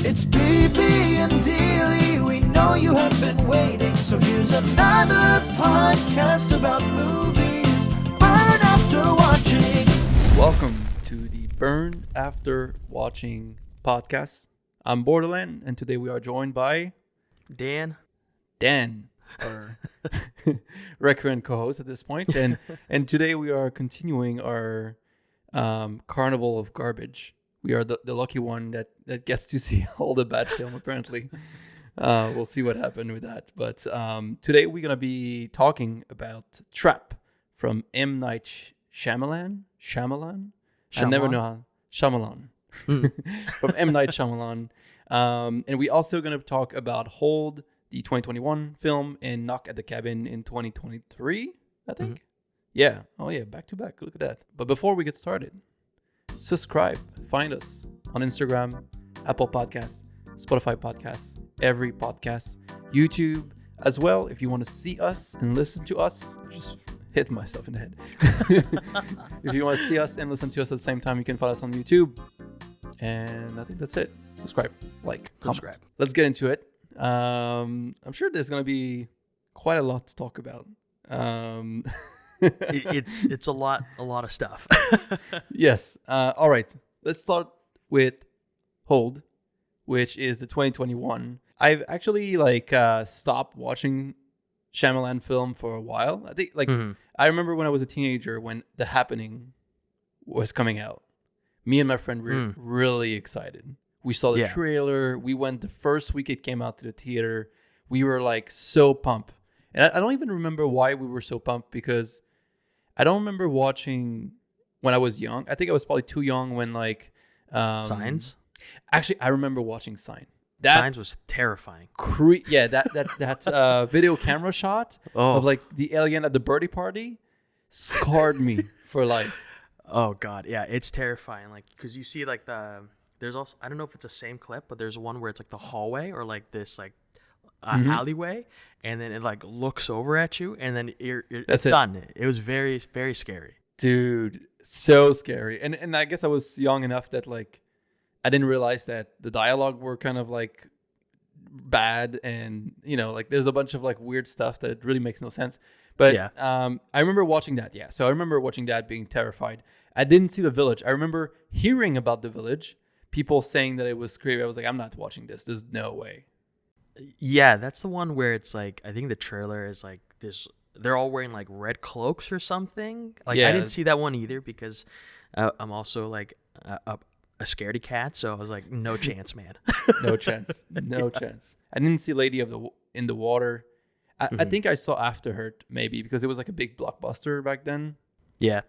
It's BB and Dealey, we know you have been waiting, so here's another podcast about movies, burn after watching. Welcome to the Burn After Watching podcast. I'm Borderland, and today we are joined by Dan, our recurrent co-host at this point, and today we are continuing our Carnaval of Garbage. We are the lucky one that gets to see all the bad film, apparently. We'll see what happened with that. But today we're going to be talking about Trap from M. Night Shyamalan? I never know how. Shyamalan. From M. Night Shyamalan. And we're also going to talk about Hold, the 2021 film, and Knock at the Cabin in 2023, I think. Mm-hmm. Yeah. Oh, yeah. Back to back. Look at that. But before we get started, subscribe. Find us on Instagram, Apple Podcasts, Spotify Podcasts, every podcast, YouTube as well. If you want to see us and listen to us, just hit myself in the head. If you want to see us and listen to us at the same time, you can follow us on YouTube. And I think that's it. Subscribe, like, comment. Let's get into it. I'm sure there's going to be quite a lot to talk about. It's a lot of stuff. Yes. All right. Let's start with Hold, which is the 2021. I've actually stopped watching Shyamalan film for a while. I think I remember when I was a teenager when The Happening was coming out. Me and my friend were really excited. We saw the trailer. We went the first week it came out to the theater. We were like so pumped. And I don't even remember why we were so pumped, because I don't remember watching when I was young. I think I was probably too young when Signs? Actually, I remember watching Sign. Signs was terrifying. That video camera shot of like the alien at the birthday party scarred me for life. Oh God, yeah, it's terrifying. Like, because you see like there's also, I don't know if it's the same clip, but there's one where it's like the hallway or like this like alleyway, and then it like looks over at you, and then it's done. It was very, very scary. Dude, so scary. And I guess I was young enough that like I didn't realize that the dialogue were kind of like bad, and like there's a bunch of like weird stuff that really makes no sense. But I remember watching that. Yeah. So I remember watching that, being terrified. I didn't see The Village. I remember hearing about The Village, people saying that it was scary. I was like, I'm not watching this. There's no way. Yeah, that's the one where it's like, I think the trailer is like this. They're all wearing like red cloaks or something. Like, I didn't see that one either, because I'm also like a scaredy cat. So I was like, no chance, man. No chance. No chance. I didn't see Lady in the Water. I think I saw After Hurt, maybe, because it was like a big blockbuster back then. Yeah.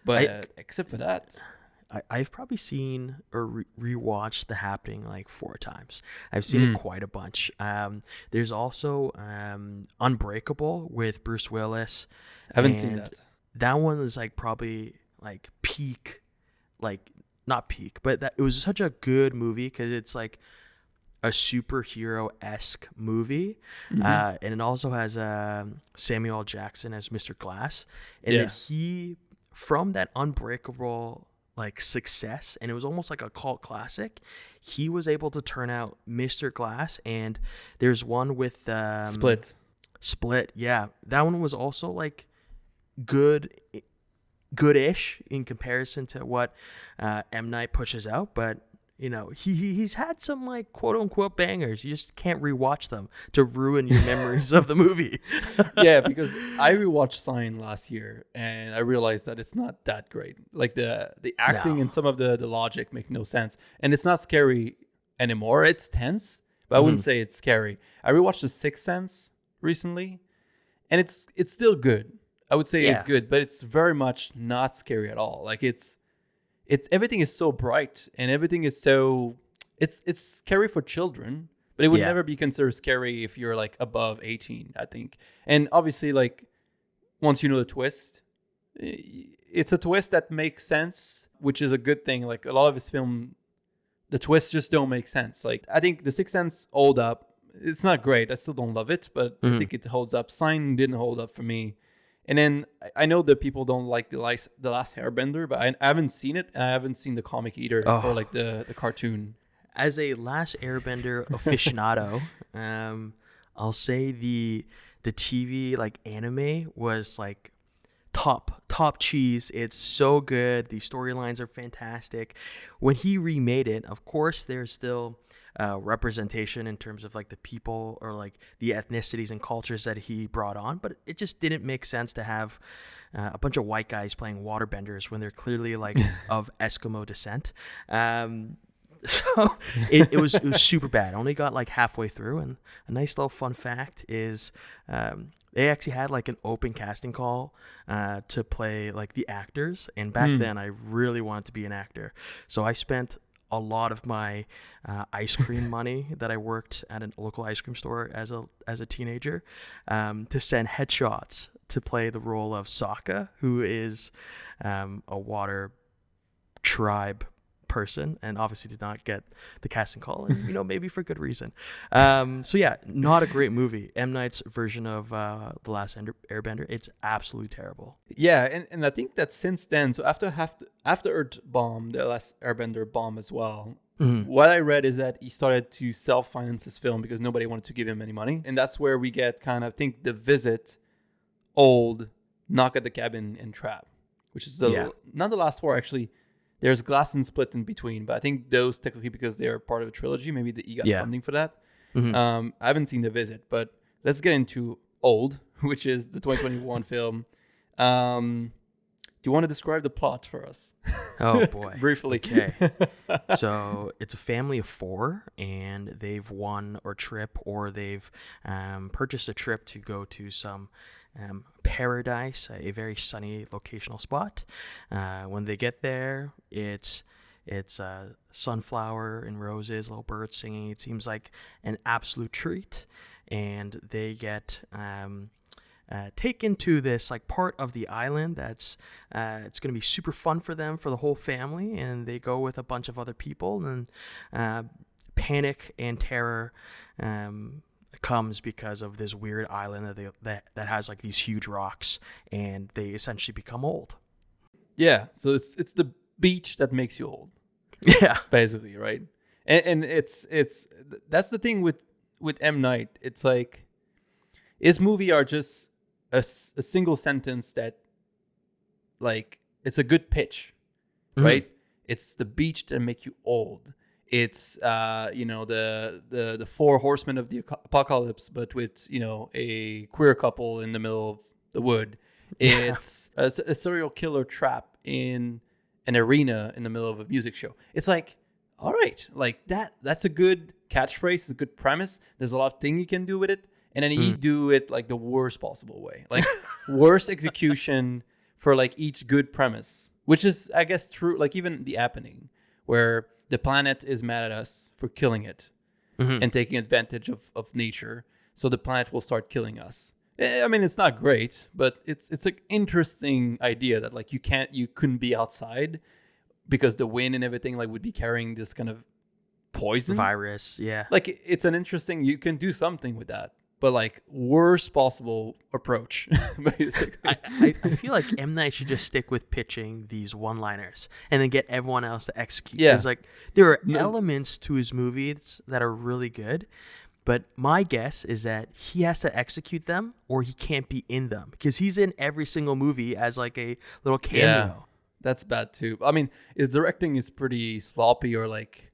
But except for that, I've probably seen or rewatched The Happening like 4 times. I've seen it quite a bunch. There's also Unbreakable with Bruce Willis. I haven't seen that. That one is like probably like peak, like not peak, but it was such a good movie because it's like a superhero-esque movie, and it also has Samuel L. Jackson as Mr. Glass, and then he, from that Unbreakable like success, and it was almost like a cult classic, he was able to turn out Mr. Glass. And there's one with Split, yeah, that one was also like goodish in comparison to what M. Night pushes out, but he's had some like quote unquote bangers. You just can't rewatch them to ruin your memories of the movie. Yeah, because I rewatched Sign last year and I realized that it's not that great. Like the acting and some of the logic make no sense, and it's not scary anymore. It's tense, but I wouldn't say it's scary. I rewatched The Sixth Sense recently, and it's still good. I would say it's good, but it's very much not scary at all. Like it's everything is so bright, and everything is so it's scary for children, but it would never be considered scary if you're like above 18, I think. And obviously, like, once you know the twist, it's a twist that makes sense, which is a good thing. Like, a lot of his film, the twists just don't make sense. Like, I think The Sixth Sense hold up. It's not great. I still don't love it, but I think it holds up. Sign didn't hold up for me. And then I know that people don't like the last Airbender, but I haven't seen it, and I haven't seen the comic either, or like the cartoon. as a Last Airbender aficionado, I'll say the TV like anime was like top cheese. It's so good. The storylines are fantastic. When he remade it, of course, there's still representation in terms of like the people or like the ethnicities and cultures that he brought on, but it just didn't make sense to have a bunch of white guys playing waterbenders when they're clearly like of Eskimo descent. So it was super bad. I only got like halfway through, and a nice little fun fact is they actually had like an open casting call to play like the actors, and back then I really wanted to be an actor, so I spent a lot of my ice cream money that I worked at a local ice cream store as a teenager to send headshots to play the role of Sokka, who is a water tribe person, and obviously did not get the casting call, and maybe for good reason. So yeah, not a great movie. M. Night's version of The Last Airbender, it's absolutely terrible. Yeah, and I think that since then, so after Earth bomb, The Last Airbender bomb as well. What I read is that he started to self-finance his film because nobody wanted to give him any money, and that's where we get kind of, I think, The Visit, Old, Knock at the Cabin, and Trap, which is not the last four actually. There's Glass and Split in between, but I think those technically, because they're part of a trilogy, maybe he got funding for that. I haven't seen The Visit, but let's get into Old, which is the 2021 film. Do you want to describe the plot for us? Oh boy. Briefly. Okay. So it's a family of four, and they've won or they've purchased a trip to go to some paradise, a very sunny locational spot. When they get there, it's sunflower and roses, little birds singing. It seems like an absolute treat, and they get taken to this like part of the island that's it's going to be super fun for them, for the whole family, and they go with a bunch of other people, and panic and terror comes because of this weird island that has like these huge rocks, and they essentially become old. Yeah, so it's the beach that makes you old. Yeah, basically, right? And it's that's the thing with M. Night. It's like his movie are just a single sentence that, like, it's a good pitch, right? It's the beach that make you old. It's the four horsemen of the apocalypse, but with a queer couple in the middle of the wood. It's a serial killer trap in an arena in the middle of a music show. It's like, all right, like that's a good catchphrase, it's a good premise. There's a lot of things you can do with it, and then he do it like the worst possible way, like worst execution for like each good premise, which is, I guess, true. Like even The Happening, where the planet is mad at us for killing it and taking advantage of nature, so the planet will start killing us. I mean, it's not great, but it's an interesting idea that like you couldn't be outside because the wind and everything like would be carrying this kind of poison virus. Yeah, like it's an interesting, you can do something with that, but like worst possible approach. Basically, I feel like M. Night should just stick with pitching these one-liners and then get everyone else to execute. Yeah, because like there are elements to his movies that are really good, but my guess is that he has to execute them or he can't be in them, because he's in every single movie as like a little cameo. Yeah, that's bad too. I mean, his directing is pretty sloppy, or like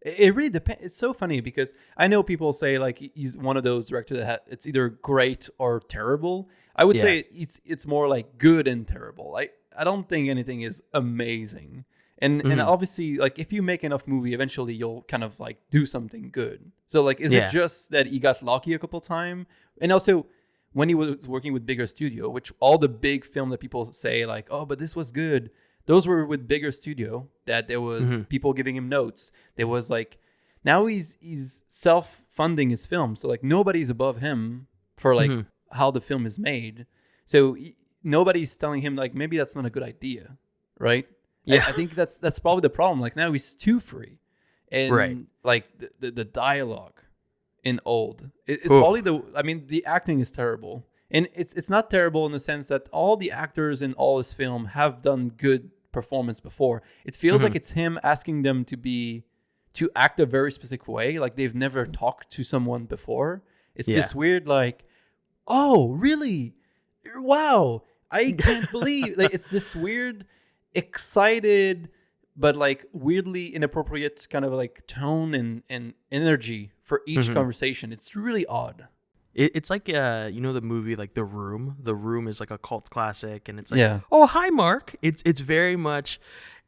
it really depends. It's so funny because I know people say like he's one of those directors that it's either great or terrible. I would say it's more like good and terrible. I don't think anything is amazing. And obviously, like, if you make enough movie, eventually you'll kind of like do something good. So like, is it just that he got lucky a couple times? And also, when he was working with bigger studio, which all the big film that people say like, oh, but this was good, those were with bigger studio, that there was people giving him notes. There was like, now he's self-funding his film. So like nobody's above him for like how the film is made. So nobody's telling him like, maybe that's not a good idea, right? Yeah, I think that's probably the problem. Like now he's too free, and like the dialogue in Old, it's probably the acting is terrible, and it's not terrible in the sense that all the actors in all his film have done good performance before. It feels like it's him asking them to to act a very specific way, like they've never talked to someone before. It's this weird like, oh, really? Wow. I can't believe, like, it's this weird, excited, but like weirdly inappropriate kind of like tone and energy for each conversation. It's really odd. It's like you know the movie like The Room. The Room is like a cult classic, and it's like, oh, hi, Mark. It's very much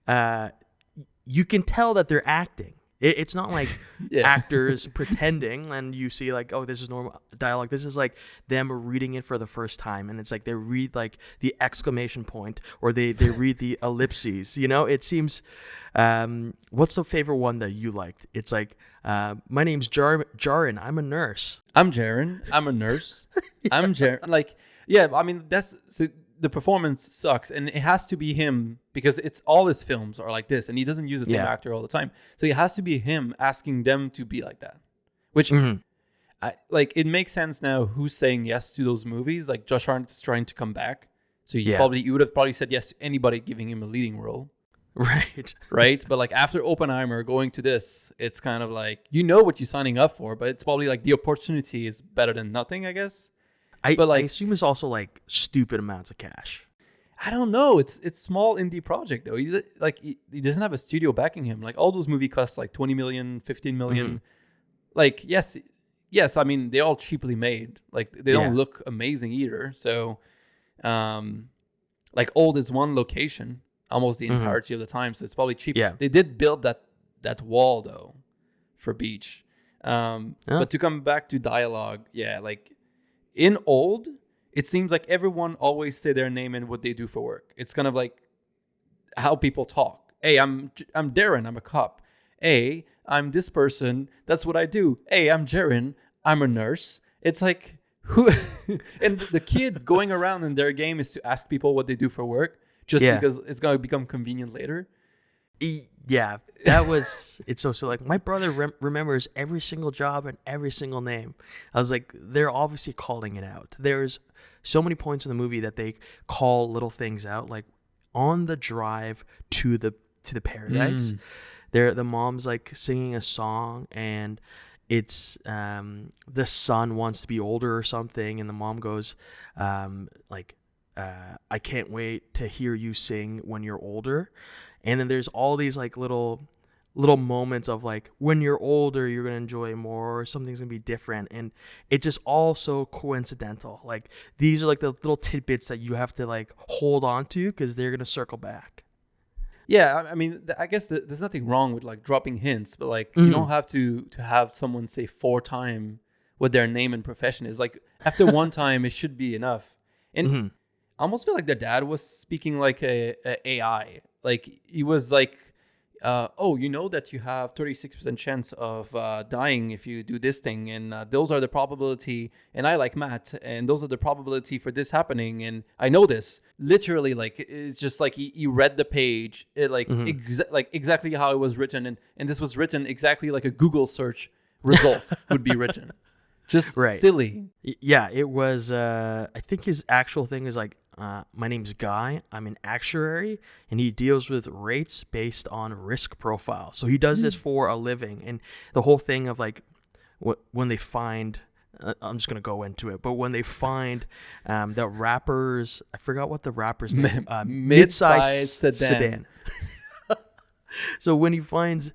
you can tell that they're acting. It's not like actors pretending, and you see like, oh, this is normal dialogue. This is like them reading it for the first time, and it's like they read like the exclamation point, or they read the ellipses. You know, it seems. What's the favorite one that you liked? It's like, my name's Jarin. I'm a nurse. I'm Jarin. I'm a nurse. I'm Jarin. Like, yeah, I mean, the performance sucks, and it has to be him because it's all his films are like this, and he doesn't use the same actor all the time. So it has to be him asking them to be like that, which it makes sense now who's saying yes to those movies. Like Josh Harnett is trying to come back. So he would have probably said yes to anybody giving him a leading role. Right. But like after Oppenheimer going to this, it's kind of like, you know what you're signing up for, but it's probably like the opportunity is better than nothing, I guess. I assume it's also like stupid amounts of cash. I don't know. It's small indie project though. He doesn't have a studio backing him. Like all those movies cost like 20 million, 15 million. Like yes. I mean, they're all cheaply made. Like they don't look amazing either. So, like Old is one location almost the entirety of the time. So it's probably cheap. Yeah. They did build that wall though for Beach. But to come back to dialogue, like in Old, it seems like everyone always say their name and what they do for work. It's kind of like how people talk. Hey, I'm Darren. I'm a cop. Hey, I'm this person. That's what I do. Hey, I'm Jarin. I'm a nurse. It's like who? And the kid going around in their game is to ask people what they do for work, just because it's gonna become convenient later. Yeah, that was it's so like my brother remembers every single job and every single name. I was like, they're obviously calling it out. There's so many points in the movie that they call little things out, like on the drive to the paradise. The mom's like singing a song, and it's the son wants to be older or something, and the mom goes I can't wait to hear you sing when you're older. And then there's all these like little moments of like, when you're older, you're going to enjoy more, or something's going to be different. And it's just all so coincidental. Like these are like the little tidbits that you have to like hold on to because they're going to circle back. Yeah, I mean, I guess there's nothing wrong with like dropping hints, but like you don't have to have someone say 4 times what their name and profession is. Like after one time, it should be enough. And I almost feel like their dad was speaking like a AI. Like he was like, you know that you have 36% chance of dying if you do this thing, and those are the probability, and I like math, and those are the probability for this happening, and I know this. Literally, like it's just like he read the page, like exactly how it was written, and this was written exactly like a Google search result would be written. Just silly. Yeah, it was. I think his actual thing is like, my name's Guy. I'm an actuary, and he deals with rates based on risk profile. So he does this for a living. And the whole thing of like, when they find, I'm just gonna go into it, but when they find the rappers, I forgot what the rapper's name, mid-size sedan. So when he finds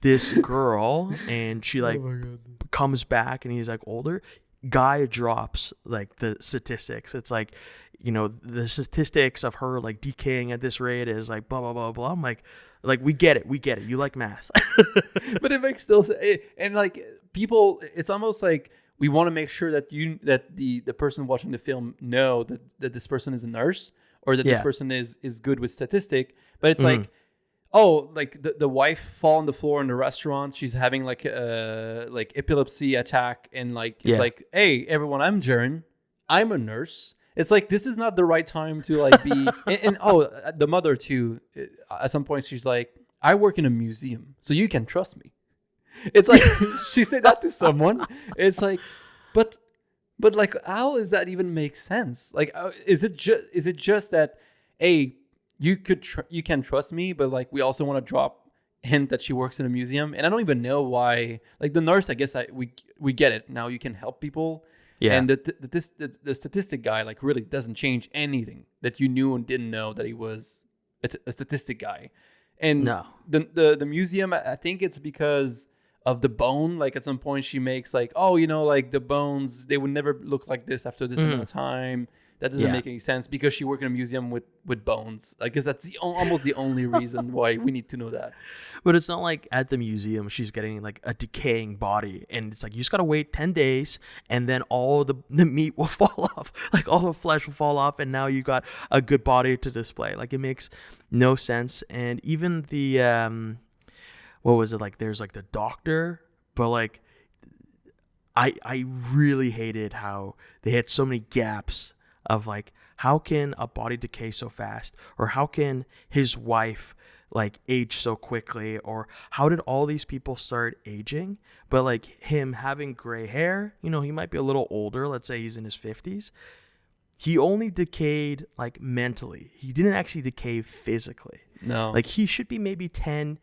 this girl and she like comes back and he's like older, Guy drops like the statistics. It's like, you know, the statistics of her like decaying at this rate is like blah blah blah blah. I'm like we get it. You like math. But it makes still, and like people, it's almost like we want to make sure that the person watching the film know that this person is a nurse, or that this person is good with statistic. But it's like, oh, like the wife fall on the floor in the restaurant. She's having like like epilepsy attack, and like it's like, hey everyone, I'm Jarin. I'm a nurse. It's like, this is not the right time to like be. and the mother too. At some point, she's like, I work in a museum, so you can trust me. It's like she said that to someone. It's like, but like, how does that even make sense? Like, is it just that, hey, you can trust me, but like we also want to drop hint that she works in a museum, and I don't even know why. Like the nurse, I guess we get it now. You can help people, and the statistic guy like really doesn't change anything that you knew and didn't know that he was a statistic guy. And the museum, I think it's because of the bone. Like at some point she makes like, oh, like the bones, they would never look like this after this amount of time. That doesn't make any sense because she worked in a museum with bones. I guess that's almost the only reason why we need to know that. But it's not like at the museum she's getting like a decaying body, and it's like you just gotta wait 10 days, and then all the meat will fall off, like all the flesh will fall off, and now you got a good body to display. Like it makes no sense. And even the what was it, like there's like the doctor, but like I really hated how they had so many gaps of like, how can a body decay so fast, or how can his wife like age so quickly, or how did all these people start aging? But like him having gray hair, he might be a little older, let's say he's in his 50s, he only decayed like mentally. He didn't actually decay physically. No, like he should be maybe 10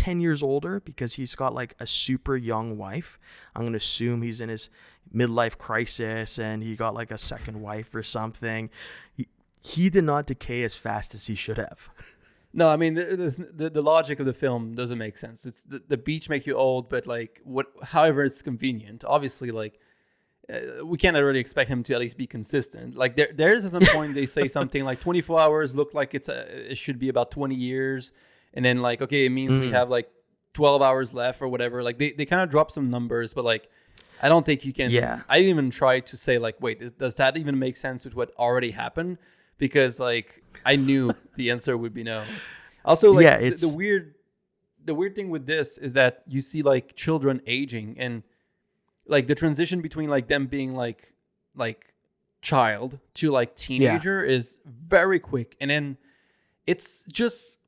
years older, because he's got like a super young wife. I'm gonna assume he's in his midlife crisis and he got like a second wife or something. He did not decay as fast as he should have. No, I mean the logic of the film doesn't make sense. It's the beach make you old, but like however it's convenient. Obviously, like we can't really expect him to at least be consistent. Like there's at some point they say something like 24 hours look like it should be about 20 years, and then like okay, it means we have like 12 hours left or whatever. Like they kind of drop some numbers, but like I don't think you can. Yeah. I didn't even try to say like, wait, does that even make sense with what already happened? Because like I knew the answer would be no. Also, like the weird thing with this is that you see like children aging, and like the transition between like them being like child to like teenager is very quick, and then it's just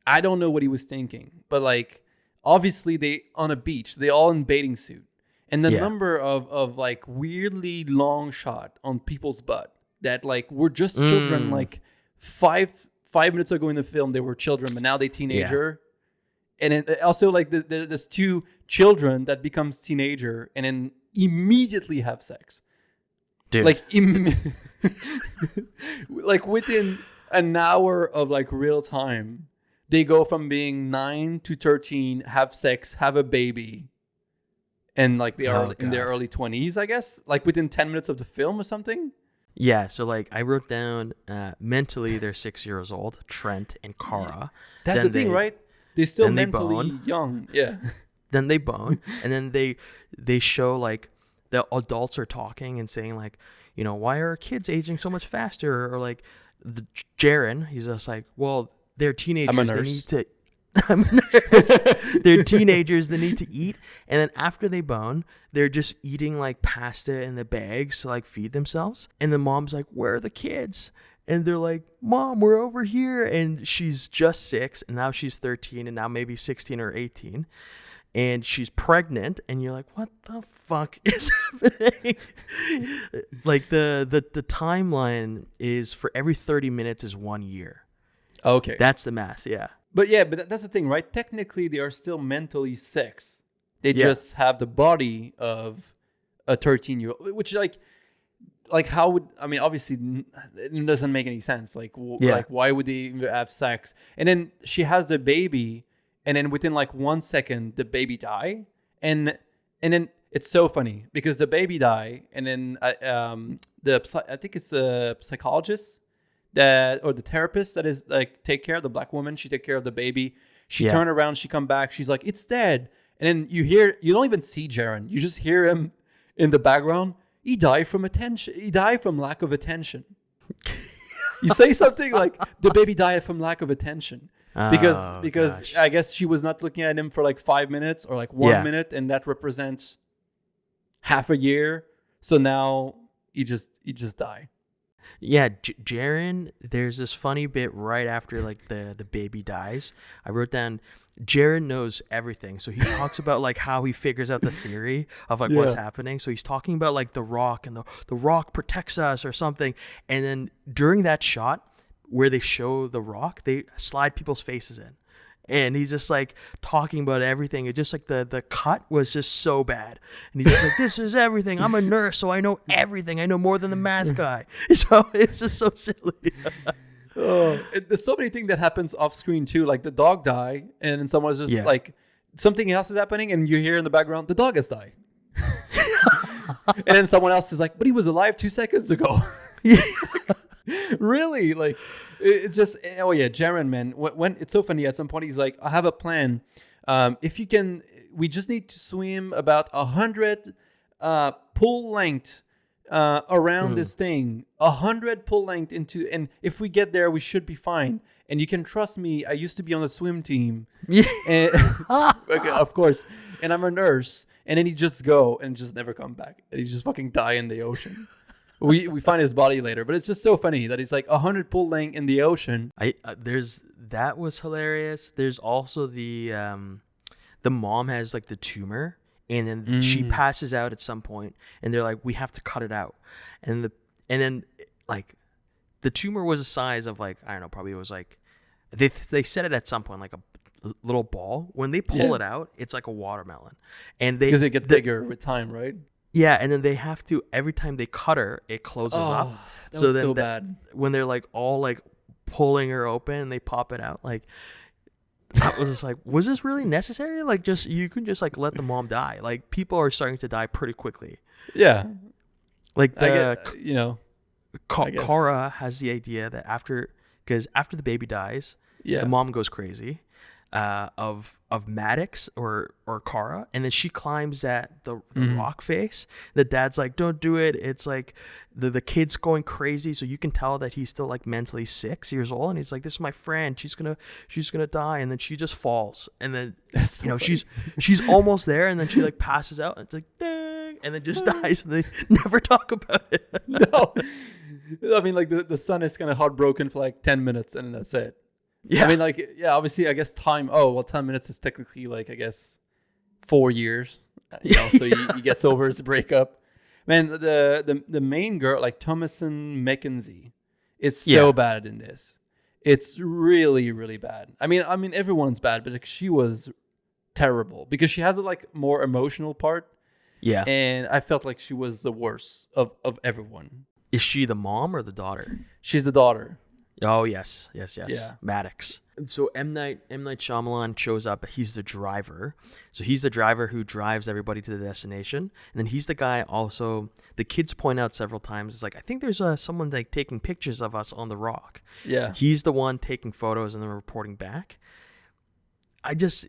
I don't know what he was thinking, but like obviously they on a beach, they all in bathing suit. And the number of like weirdly long shot on people's butt that like were just children, like five minutes ago in the film, they were children, but now they teenager. Yeah. And then also like there's two children that becomes teenager and then immediately have sex. Dude. Like, like within an hour of like real time, they go from being 9 to 13, have sex, have a baby. And like they are in their early 20s, I guess, like within 10 minutes of the film or something. Yeah. So like I wrote down mentally they're 6 years old, Trent and Cara. That's the thing, right? They're still mentally young. Yeah. Then they bone. And then they show like the adults are talking and saying like, why are kids aging so much faster? Or like Jaren, he's just like, well, they're teenagers. I'm a nurse. They need to they're teenagers, they need to eat, and then after they bone they're just eating like pasta in the bags to like feed themselves. And the mom's like, where are the kids? And they're like, Mom, we're over here. And she's just 6, and now she's 13, and now maybe 16 or 18, and she's pregnant. And you're like, what the fuck is happening? Like the timeline is for every 30 minutes is 1 year. Okay, that's the math. But that's the thing, right? Technically, they are still mentally 6. They just have the body of a 13-year-old, which like how would, I mean, obviously it doesn't make any sense. Like, like why would they even have sex? And then she has the baby, and then within like 1 second, the baby die. And then it's so funny because the baby die, and then I think it's a psychologist or the therapist that is like take care of the black woman. She take care of the baby. She turned around, she come back, she's like, it's dead. And then you don't even see Jaren, you just hear him in the background. He died from attention. He died from lack of attention. You say something like the baby died from lack of attention because gosh. I guess she was not looking at him for like 5 minutes or like 1 minute, and that represents half a year. So now he just died. Yeah, Jaren, there's this funny bit right after like the baby dies. I wrote down, Jaren knows everything. So he talks about like how he figures out the theory of like what's happening. So he's talking about like the rock, and the rock protects us or something. And then during that shot where they show the rock, they slide people's faces in. and he's just like talking about everything. It just like the cut was just so bad, and he's just like, this is everything. I'm a nurse, so I know everything. I know more than the math guy. So it's just so silly. There's so many things that happens off screen too, like the dog die, and then someone's just like something else is happening, and you hear in the background the dog has died. And then someone else is like, but he was alive 2 seconds ago. Really? Like, it's just, oh yeah, Jaren, man. When it's so funny, at some point he's like, I have a plan. If you can, we just need to swim about 100 pull length around this thing. 100 pull length into, and if we get there, we should be fine. And you can trust me, I used to be on the swim team. And, of course. And I'm a nurse. And then he just go and just never come back. And he just fucking die in the ocean. We find his body later, but it's just so funny that he's like 100 pull length in the ocean. That was hilarious. There's also the mom has like the tumor, and then she passes out at some point, and they're like, we have to cut it out, and then like the tumor was the size of like, I don't know, probably it was like they said it at some point like a little ball. When they pull it out, it's like a watermelon, and because it gets bigger with time, right? Yeah, and then they have to, every time they cut her, it closes up. That was so bad. When they're like all like pulling her open and they pop it out, like I was just like, was this really necessary? Like, just you can just like let the mom die. Like, people are starting to die pretty quickly. Yeah, like Kara has the idea that after the baby dies, the mom goes crazy. Of Maddox or Kara, and then she climbs the rock face. The dad's like, don't do it. It's like the kid's going crazy, so you can tell that he's still like mentally 6 years old, and he's like, this is my friend, she's gonna die, and then she just falls, and then she's almost there, and then she like passes out, and it's like ding, and then just dies, and they never talk about it. No, I mean, like the son is kind of heartbroken for like 10 minutes, and then that's it. Yeah, I mean, like, yeah, obviously, I guess time. Oh, well, 10 minutes is technically like, I guess, 4 years. So he gets over his breakup. Man, the main girl, like Thomasin McKenzie, is so bad in this. It's really, really bad. I mean, everyone's bad, but like, she was terrible because she has a like more emotional part. Yeah, and I felt like she was the worst of everyone. Is she the mom or the daughter? She's the daughter. Oh, yes. Yeah. Maddox. So M. Night Shyamalan shows up. He's the driver. So he's the driver who drives everybody to the destination. And then he's the guy also, the kids point out several times, it's like, I think there's someone like taking pictures of us on the rock. Yeah. He's the one taking photos and then reporting back. I just,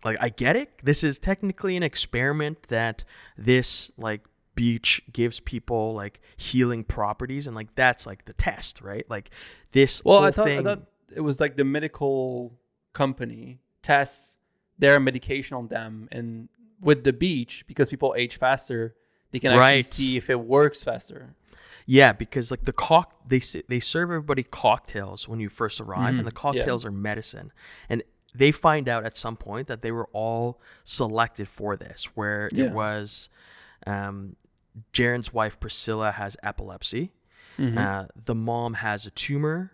like, I get it. This is technically an experiment that this, like, beach gives people like healing properties, and like that's like the test, right? Like this I thought it was like the medical company tests their medication on them, and with the beach, because people age faster, they can actually see if it works faster. Yeah, because like they serve everybody cocktails when you first arrive, and the cocktails are medicine, and they find out at some point that they were all selected for this, where it was Jaren's wife Priscilla has epilepsy. The mom has a tumor.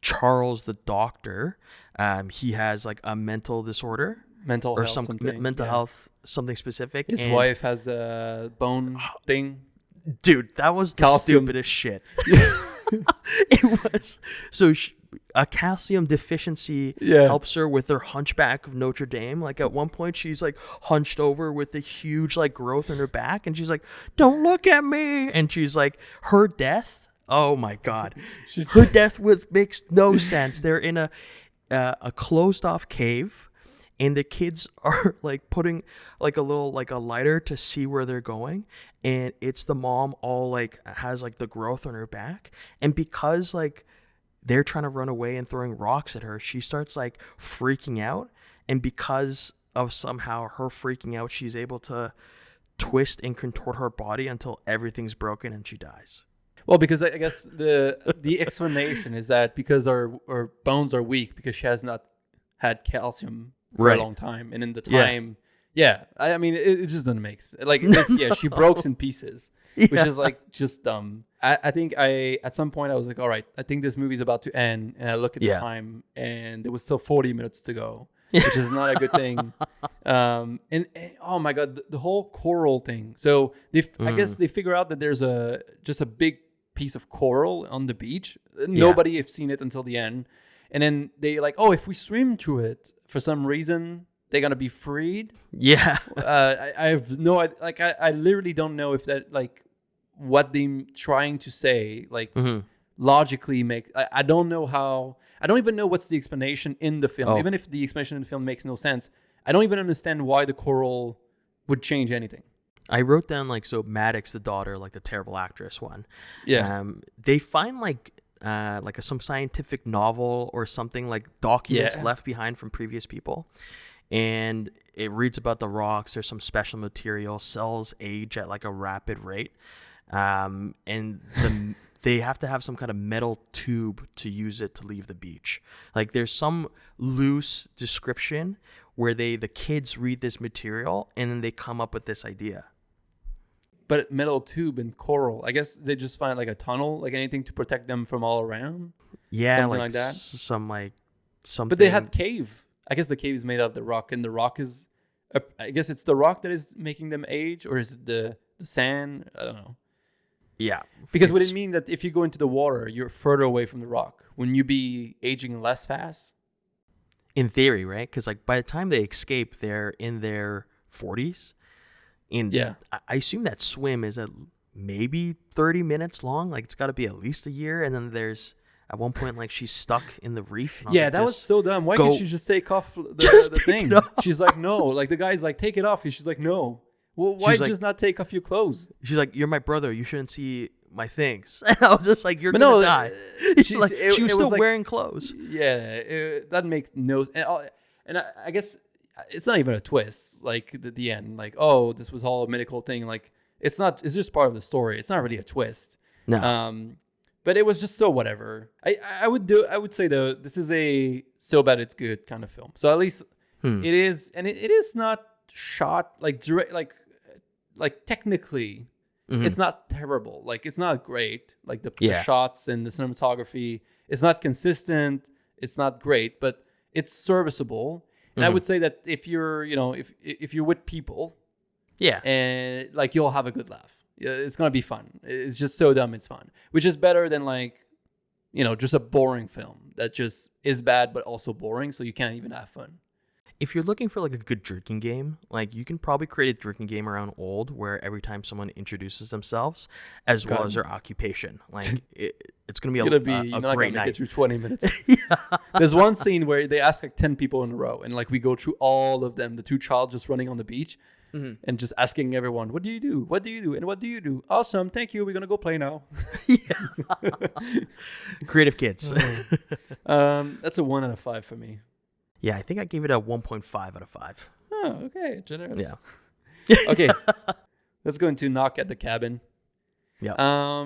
Charles, the doctor, he has like a mental disorder, mental health, something specific. His wife has a bone thing. Dude, that was the stupidest shit. It was a calcium deficiency helps her with her Hunchback of Notre Dame. Like at one point she's like hunched over with a huge like growth in her back, and she's like, don't look at me, and she's like, her death, oh my god, her death makes no sense. They're in a closed off cave, and the kids are like putting like a little like a lighter to see where they're going, and it's the mom all like has like the growth on her back, and because like they're trying to run away and throwing rocks at her, she starts like freaking out, and because of somehow her freaking out, she's able to twist and contort her body until everything's broken and she dies. Well, because I guess the explanation is that because our bones are weak because she has not had calcium for a long time, and in the time, I mean, it just doesn't make sense. Like, she broke in pieces, which is like just dumb. I think at some point I was like, all right, I think this movie's about to end, and I look at the time, and there was still 40 minutes to go, which is not a good thing. And oh my god, the whole coral thing. So I guess they figure out that there's just a big piece of coral on the beach. Nobody have seen it until the end, and then they like, oh, if we swim through it for some reason, they're gonna be freed. Yeah. I have no idea. Like I literally don't know if that like what they're trying to say like logically I don't know how. I don't even know what's the explanation in the film. Even if the explanation in the film makes no sense, I don't even understand why the coral would change anything. I wrote down like, so Maddox, the daughter, like the terrible actress one. Yeah. They find like some scientific novel or something, like documents left behind from previous people. And it reads about the rocks. There's some special material. Cells age at like a rapid rate. And they have to have some kind of metal tube to use it to leave the beach. Like there's some loose description where the kids read this material and then they come up with this idea. But metal tube and coral, I guess they just find like a tunnel, like anything to protect them from all around. Yeah, something like that. Something. But they had cave. I guess the cave is made out of the rock, and the rock is, I guess it's the rock that is making them age, or is it the sand? I don't know. Yeah. Because would it mean that if you go into the water, you're further away from the rock? Wouldn't you be aging less fast? In theory, right? Because like by the time they escape, they're in their 40s. And I assume that swim is maybe 30 minutes long. Like it's got to be at least a year. And then there's at one point like she's stuck in the reef. Yeah, like, that was so dumb. Why can't she just take off the thing? She's like, no. Like the guy's like, take it off. And she's like, no. Well, why just not take off your clothes? She's like, you're my brother. You shouldn't see my things. And I was just like, you're going to die. She was still wearing clothes. Yeah, that makes no sense. And I guess it's not even a twist, like the end. Like, oh, this was all a medical thing. Like, it's not. It's just part of the story. It's not really a twist. No. But it was just so whatever. I would say, though, this is a so bad it's good kind of film. So at least it is. And it is not shot like direct, like technically it's not terrible. Like it's not great. Like the shots and the cinematography, it's not consistent. It's not great, but it's serviceable. And I would say that if you're, if you're with people, and like you'll have a good laugh. It's gonna be fun. It's just so dumb. It's fun, which is better than like, just a boring film that just is bad but also boring, so you can't even have fun. If you're looking for like a good drinking game, like you can probably create a drinking game around Old where every time someone introduces themselves as well as their occupation, like it's going to be a great night. Get through 20 minutes. There's one scene where they ask like 10 people in a row and like we go through all of them, the two child just running on the beach and just asking everyone, what do you do? What do you do? And what do you do? Awesome. Thank you. We're going to go play now. Creative kids. That's a 1 out of 5 for me. Yeah, I think I gave it a 1.5 out of 5. Oh, okay. Generous. Yeah. Okay. Let's go into Knock at the Cabin. Yeah.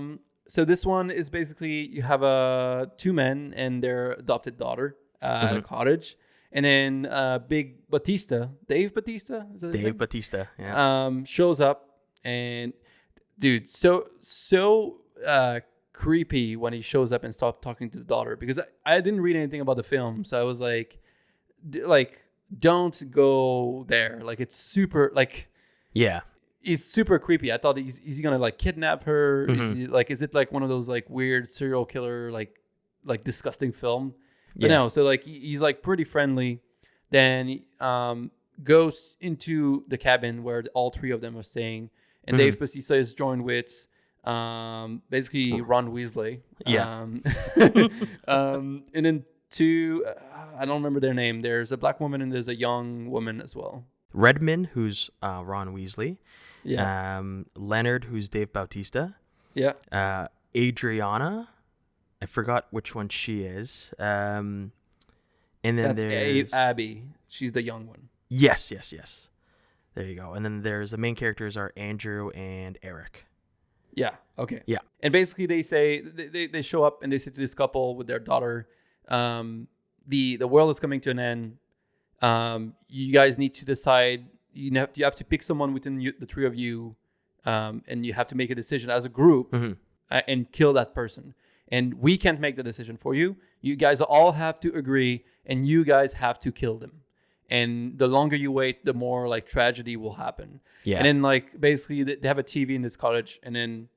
So this one is basically you have two men and their adopted daughter at a cottage. And then Dave Bautista. Is that Dave Bautista, yeah. Shows up and dude, so creepy when he shows up and starts talking to the daughter, because I didn't read anything about the film, so I was like don't go there. Like it's super it's super creepy. I thought is he gonna like kidnap her? Is it like one of those like weird serial killer like disgusting film? But no, so like he's like pretty friendly. Then goes into the cabin where all three of them are staying, and Dave Bautista is joined with basically Ron Weasley. And then two, I don't remember their name. There's a black woman and there's a young woman as well. Redmond, who's Ron Weasley. Yeah. Leonard, who's Dave Bautista. Yeah. Adriana, I forgot which one she is. And then that's there's Abby. She's the young one. Yes. There you go. And then there's the main characters are Andrew and Eric. Yeah. Okay. Yeah. And basically they say they show up and they say to this couple with their daughter, the world is coming to an end. You guys need to decide. You have to pick someone within the three of you, and you have to make a decision as a group and kill that person. And we can't make the decision for you. You guys all have to agree, and you guys have to kill them. And the longer you wait, the more like tragedy will happen. Yeah. And then like basically they have a TV in this cottage, and then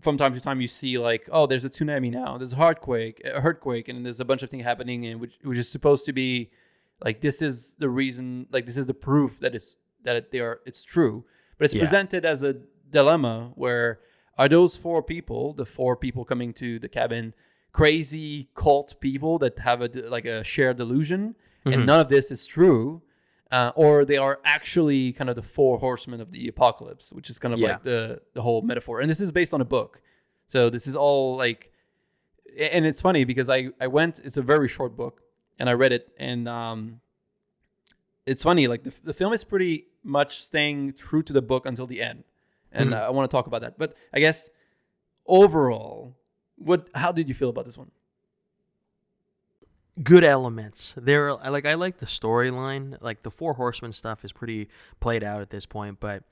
from time to time you see like, oh, there's a tsunami now, there's a earthquake, and there's a bunch of things happening, and which is supposed to be like, this is the reason, like this is the proof that it's true. But it's presented as a dilemma where, are those four people coming to the cabin, crazy cult people that have a shared delusion, and none of this is true, or they are actually kind of the four horsemen of the apocalypse, which is kind of like the whole metaphor. And this is based on a book, so this is all like, and it's funny because I went, it's a very short book, and I read it, and it's funny, like the film is pretty much staying true to the book until the end, and I want to talk about that. But I guess overall, how did you feel about this one? Good elements. I like the storyline. Like the Four Horsemen stuff is pretty played out at this point, but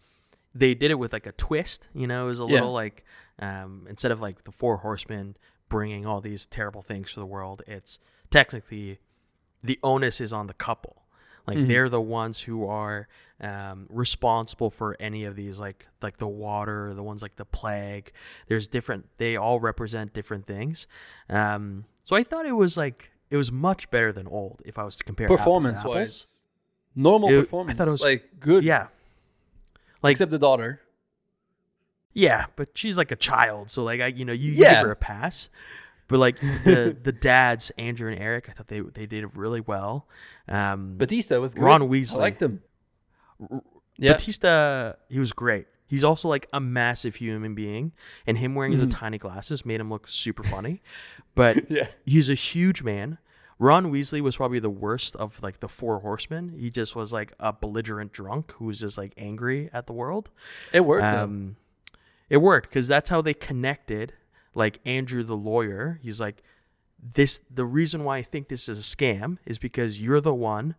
they did it with like a twist. You know, it was a little like, instead of like the Four Horsemen bringing all these terrible things to the world, it's technically the onus is on the couple. Like they're the ones who are responsible for any of these, like the water, the ones like the plague. They all represent different things. So I thought it was much better than old, if I was to compare performance apples to apples. wise. Normal performance. I thought it was like good. Yeah. Like, except the daughter. Yeah, but she's like a child, so like you give her a pass. But like the dads, Andrew and Eric, I thought they did really well. Bautista was good. Ron Weasley, I liked him. Bautista, he was great. He's also like a massive human being, and him wearing the tiny glasses made him look super funny. But he's a huge man. Ron Weasley was probably the worst of like the Four Horsemen. He just was like a belligerent drunk who was just like angry at the world. It worked. It worked because that's how they connected. Like Andrew the lawyer, he's like, the reason why I think this is a scam is because you're the one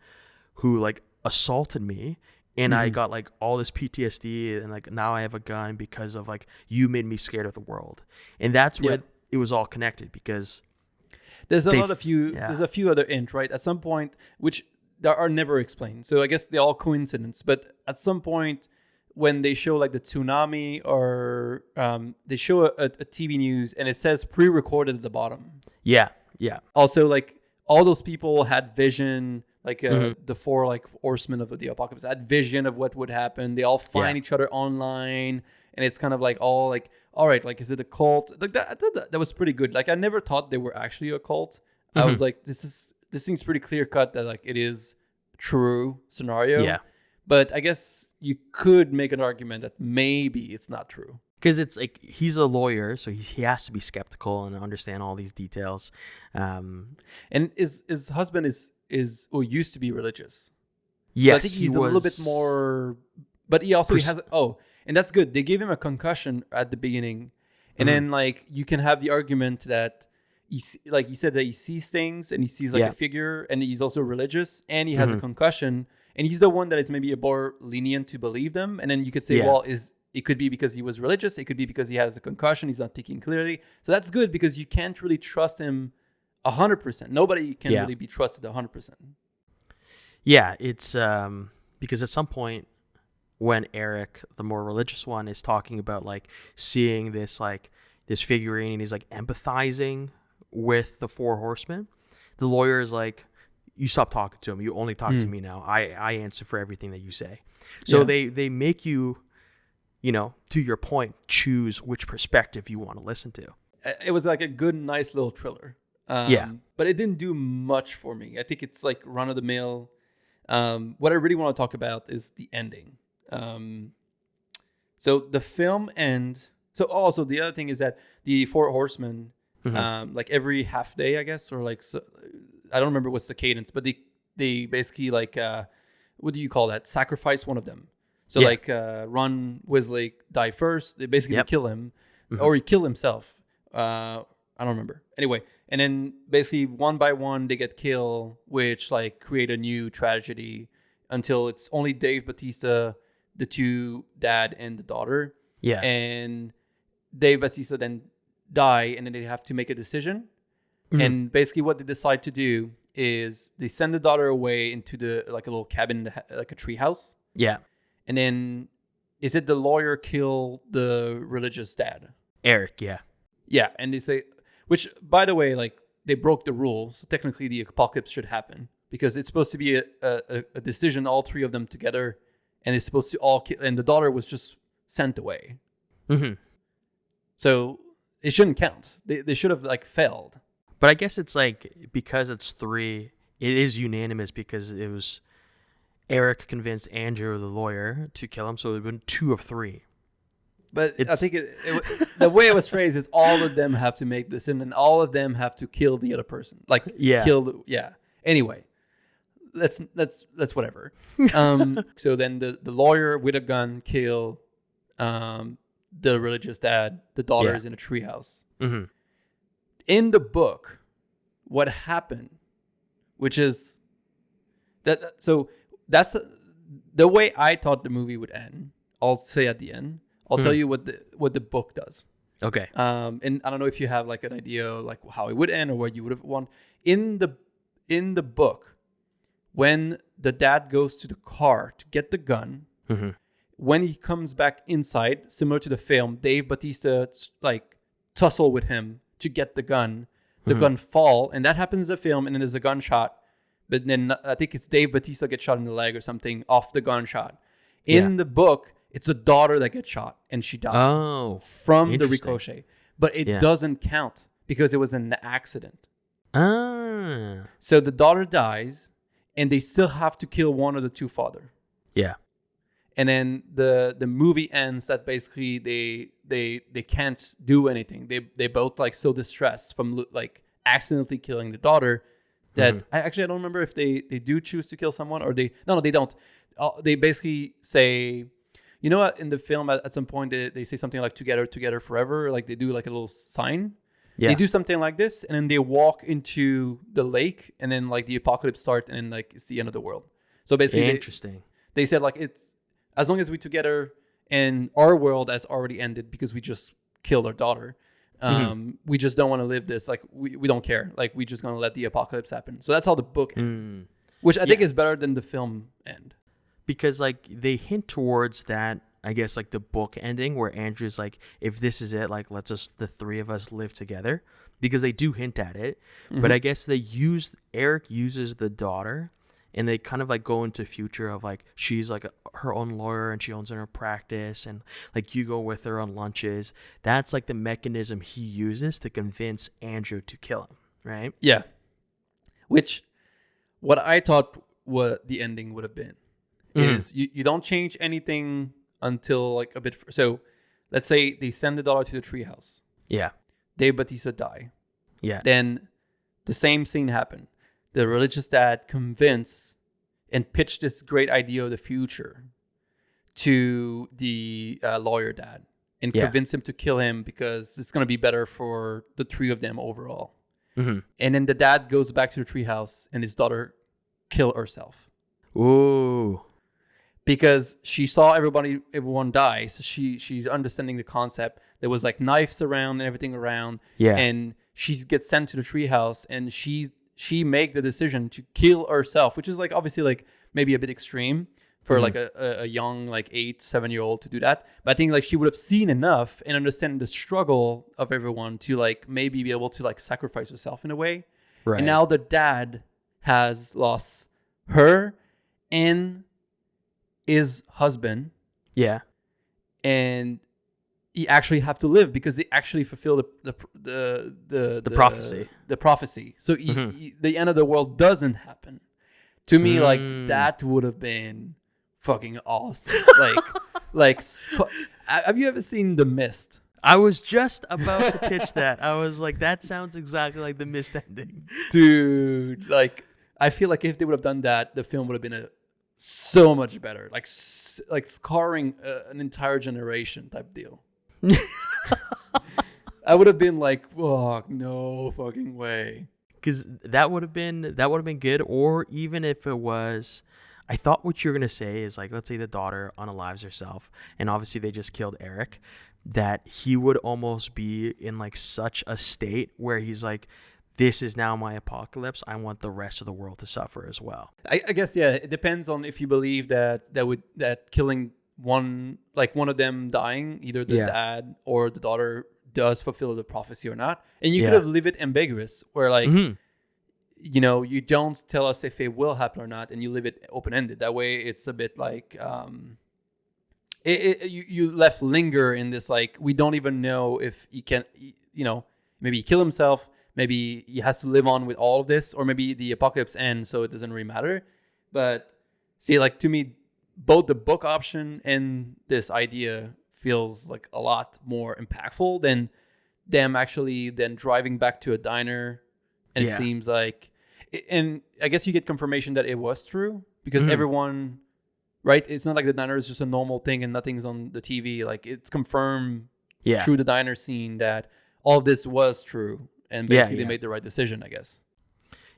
who like assaulted me, and I got like all this PTSD, and like now I have a gun because of like you made me scared of the world. And that's where it was all connected, because there's a few other int, right? At some point, which there are never explained. So I guess they're all coincidence, but at some point when they show like the tsunami, or they show a TV news and it says pre-recorded at the bottom. Yeah. Also, like all those people had vision, like the four like horsemen of the apocalypse had vision of what would happen. They all find each other online, and it's kind of like all like, all right, like, is it a cult? Like that, I thought that was pretty good. Like I never thought they were actually a cult. I was like, this seems pretty clear cut that like it is true scenario. Yeah. But I guess you could make an argument that maybe it's not true. Because it's like he's a lawyer, so he has to be skeptical and understand all these details. And his husband is used to be religious. Yes, so I think he's a little bit more, but he also has. Oh, and that's good. They gave him a concussion at the beginning, and then like you can have the argument that he said that he sees things and he sees like a figure, and he's also religious, and he has a concussion. And he's the one that is maybe a more lenient to believe them. And then you could say, well, it could be because he was religious. It could be because he has a concussion. He's not thinking clearly. So that's good, because you can't really trust him 100%. Nobody can really be trusted 100%. Yeah, it's because at some point when Eric, the more religious one, is talking about like seeing this figurine, and he's like empathizing with the Four Horsemen, the lawyer is like, you stop talking to him. You only talk to me now. I answer for everything that you say. So they make you, to your point, choose which perspective you want to listen to. It was like a good, nice little thriller. But it didn't do much for me. I think it's like run of the mill. What I really want to talk about is the ending. So the film so also the other thing is that the Four Horsemen, like every half day, I guess, or like, so, I don't remember what's the cadence, but they basically like, what do you call that? Sacrifice one of them. So like Ron Weasley die first. They basically kill him, or he kill himself. I don't remember. Anyway, and then basically one by one they get killed, which like create a new tragedy until it's only Dave Bautista, the two dad and the daughter. Yeah. And Dave Bautista then die, and then they have to make a decision. Mhm. And basically what they decide to do is they send the daughter away into the like a little cabin, like a tree house. Yeah. And then is it the lawyer kill the religious dad? Eric, yeah. Yeah, and they say, which by the way, like they broke the rules. So technically the apocalypse should happen because it's supposed to be a decision, all three of them together, and it's supposed to all kill, and the daughter was just sent away. Mm-hmm. So it shouldn't count. They should have like failed. But I guess it's like, because it's 3, it is unanimous because it was Eric convinced Andrew, the lawyer, to kill him. So it would have been 2 of 3. But I think the way it was phrased is all of them have to make this, and all of them have to kill the other person. Like Yeah. Anyway, that's whatever. So then the lawyer with a gun kill the religious dad. The daughter is in a treehouse. Mm-hmm. In the book, what happened, which is that. So that's the way I thought the movie would end. I'll say at the end. I'll tell you what the book does. Okay. And I don't know if you have like an idea like how it would end or what you would have want. In the book, when the dad goes to the car to get the gun, when he comes back inside, similar to the film, Dave Bautista like tussle with him to get the gun. The gun fall, and that happens in the film, and then there's a gunshot. But then I think it's Dave Bautista gets shot in the leg or something off the gunshot. In the book, it's the daughter that gets shot, and she died from the ricochet. But it doesn't count because it was an accident. So the daughter dies, and they still have to kill one of the two father. Yeah. And then the movie ends that basically they can't do anything. They both like so distressed from like accidentally killing the daughter that I don't remember if they do choose to kill someone or they don't. They basically say, you know what, in the film at some point they say something like together forever, like they do like a little sign. Yeah. They do something like this, and then they walk into the lake, and then like the apocalypse starts, and then like it's the end of the world. So basically interesting. They said like it's as long as we together, and our world has already ended because we just killed our daughter. We just don't want to live this. Like we don't care. Like we just gonna let the apocalypse happen. So that's how the book ends, which I think is better than the film end. Because like they hint towards that, I guess, like the book ending where Andrew's like, if this is it, like let's just the 3 of us live together, because they do hint at it. But I guess Eric uses the daughter, and they kind of like go into future of like she's like her own lawyer and she owns her own practice, and like you go with her on lunches. That's like the mechanism he uses to convince Andrew to kill him, right? Yeah. Which, what I thought what the ending would have been is you don't change anything until like a bit. So let's say they send the daughter to the treehouse. Yeah. Dave Bautista die. Yeah. Then the same scene happened. The religious dad convinced and pitched this great idea of the future to the lawyer dad and convince him to kill him because it's going to be better for the 3 of them overall. And then the dad goes back to the treehouse and his daughter kill herself. Ooh. Because she saw everyone die. So she's understanding the concept. There was like knives around and everything around. Yeah. And she gets sent to the treehouse, and she make the decision to kill herself, which is like obviously like maybe a bit extreme for like a young like 8-7-year-old to do that. But I think like she would have seen enough and understand the struggle of everyone to like maybe be able to like sacrifice herself in a way. Right. And now the dad has lost her and his husband. Yeah. And he actually have to live because they actually fulfill the prophecy. The prophecy. So the end of the world doesn't happen. To me, like that would have been fucking awesome. Have you ever seen The Mist? I was just about to pitch that. I was like, that sounds exactly like The Mist ending. Dude, like I feel like if they would have done that, the film would have been so much better. Like scarring an entire generation type deal. I would have been like, fuck, no fucking way. Because that would have been good. Or even if it was, I thought what you're going to say is like, let's say the daughter unalives herself and obviously they just killed Eric, that he would almost be in like such a state where he's like, this is now my apocalypse. I want the rest of the world to suffer as well. I guess, yeah, it depends on if you believe that killing one of them dying, either the dad or the daughter, does fulfill the prophecy or not. And you could have leave it ambiguous where like, you don't tell us if it will happen or not, and you leave it open-ended. That way it's a bit like, you left linger in this, like, we don't even know if he can, maybe he kill himself, maybe he has to live on with all of this, or maybe the apocalypse ends, so it doesn't really matter. But see, like, to me, both the book option and this idea feels like a lot more impactful than them actually then driving back to a diner. And it seems like, and I guess you get confirmation that it was true because everyone, right? It's not like the diner is just a normal thing and nothing's on the TV. Like, it's confirmed through the diner scene that all of this was true. And basically they made the right decision, I guess.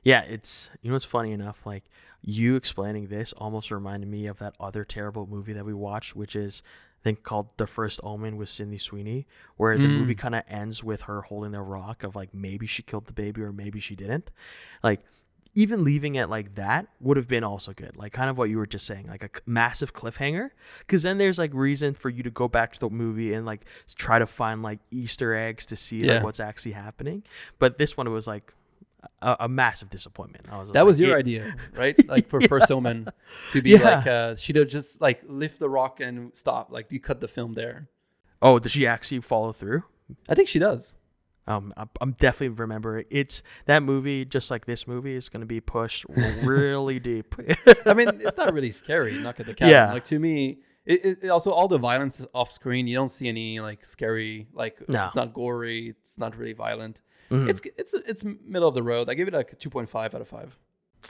Yeah, it's, what's funny enough, like, you explaining this almost reminded me of that other terrible movie that we watched, which is, I think, called The First Omen with Sydney Sweeney, where the movie kind of ends with her holding the rock of, like, maybe she killed the baby or maybe she didn't. Like, even leaving it like that would have been also good. Like, kind of what you were just saying, like a massive cliffhanger. Because then there's, like, reason for you to go back to the movie and, like, try to find, like, Easter eggs to see like, what's actually happening. But this one was, like, a massive disappointment. That was your idea, right? Like, for First Omen to be like, she'd have just, like, lift the rock and stop. Like, you cut the film there. Oh, did she actually follow through? I think she does. I'm definitely remember it's that movie, just like this movie, is going to be pushed really deep. I mean, it's not really scary. Knock at the cabin. Like, to me, it also, all the violence is off screen. You don't see any like scary, like, it's not gory. It's not really violent. It's middle of the road. I gave it like a 2.5 out of 5.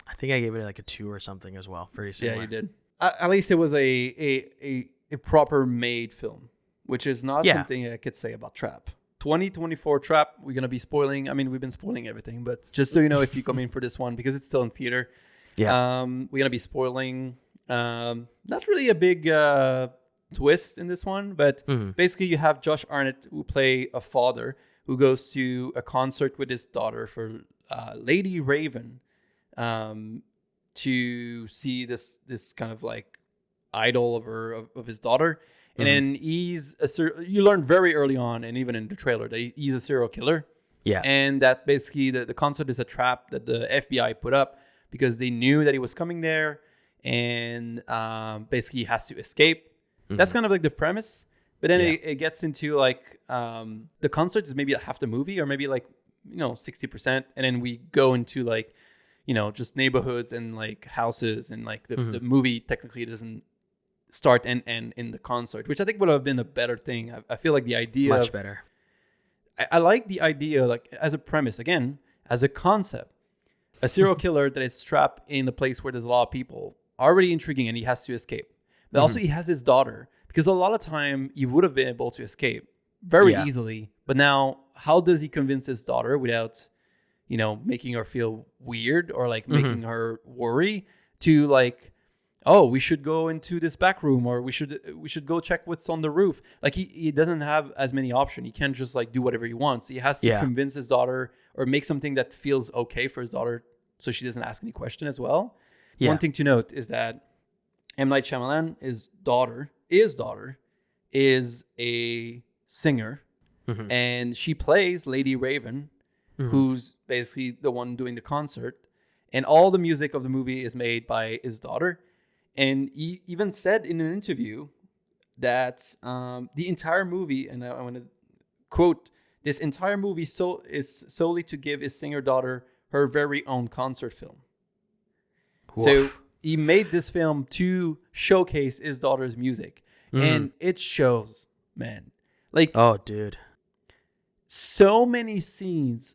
I think I gave it like a 2 or something as well. Very similar. Yeah, you did. At least it was a proper made film, which is not something I could say about Trap. 2024 Trap, we're going to be spoiling. I mean, we've been spoiling everything, but just so you know, if you come in for this one, because it's still in theater, we're going to be spoiling. Not really a big twist in this one, but basically you have Josh Harnett, who play a father who goes to a concert with his daughter for Lady Raven, to see this kind of like idol of his daughter. And then you learn very early on, and even in the trailer, that he's a serial killer. Yeah. And that basically the concert is a trap that the FBI put up because they knew that he was coming there, and basically he has to escape. That's kind of like the premise. But then it gets into like the concert is maybe half the movie, or maybe like 60%, and then we go into like just neighborhoods and like houses, and like the movie technically doesn't start and end in the concert, which I think would have been a better thing. I feel like the idea much better. I like the idea, like, as a premise, again, as a concept, a serial killer that is trapped in a place where there's a lot of people, already intriguing, and he has to escape. But also he has his daughter, because a lot of time he would have been able to escape very easily. But now, how does he convince his daughter without, making her feel weird or like making her worry to like, oh, we should go into this back room, or we should go check what's on the roof. Like, he doesn't have as many options. He can't just like do whatever he wants. He has to convince his daughter or make something that feels okay for his daughter, so she doesn't ask any question as well. Yeah. One thing to note is that M. Night Shyamalan, his daughter is a singer, and she plays Lady Raven, who's basically the one doing the concert, and all the music of the movie is made by his daughter. And he even said in an interview that the entire movie, and I want to quote, this entire movie is solely to give his singer daughter her very own concert film. Woof. So he made this film to showcase his daughter's music. And it shows, man. Like, oh, dude. So many scenes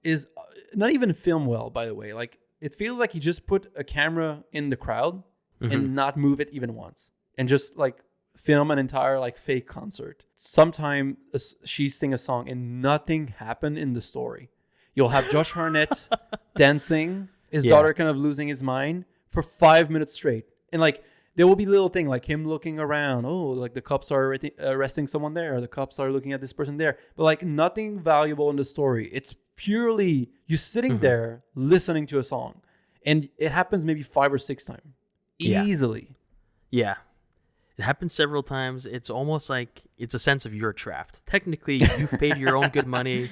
is not even filmed well, by the way. Like, it feels like he just put a camera in the crowd and not move it even once, and just like film an entire like fake concert. Sometime she sing a song and nothing happened in the story. You'll have Josh Harnett dancing, his daughter kind of losing his mind for 5 minutes straight. And like there will be little thing like him looking around. Oh, like the cops are arresting someone there, or the cops are looking at this person there. But like nothing valuable in the story. It's purely you sitting there listening to a song, and it happens maybe 5 or 6 times easily. Yeah. It happens several times. It's almost like it's a sense of you're trapped. Technically, you've paid your own good money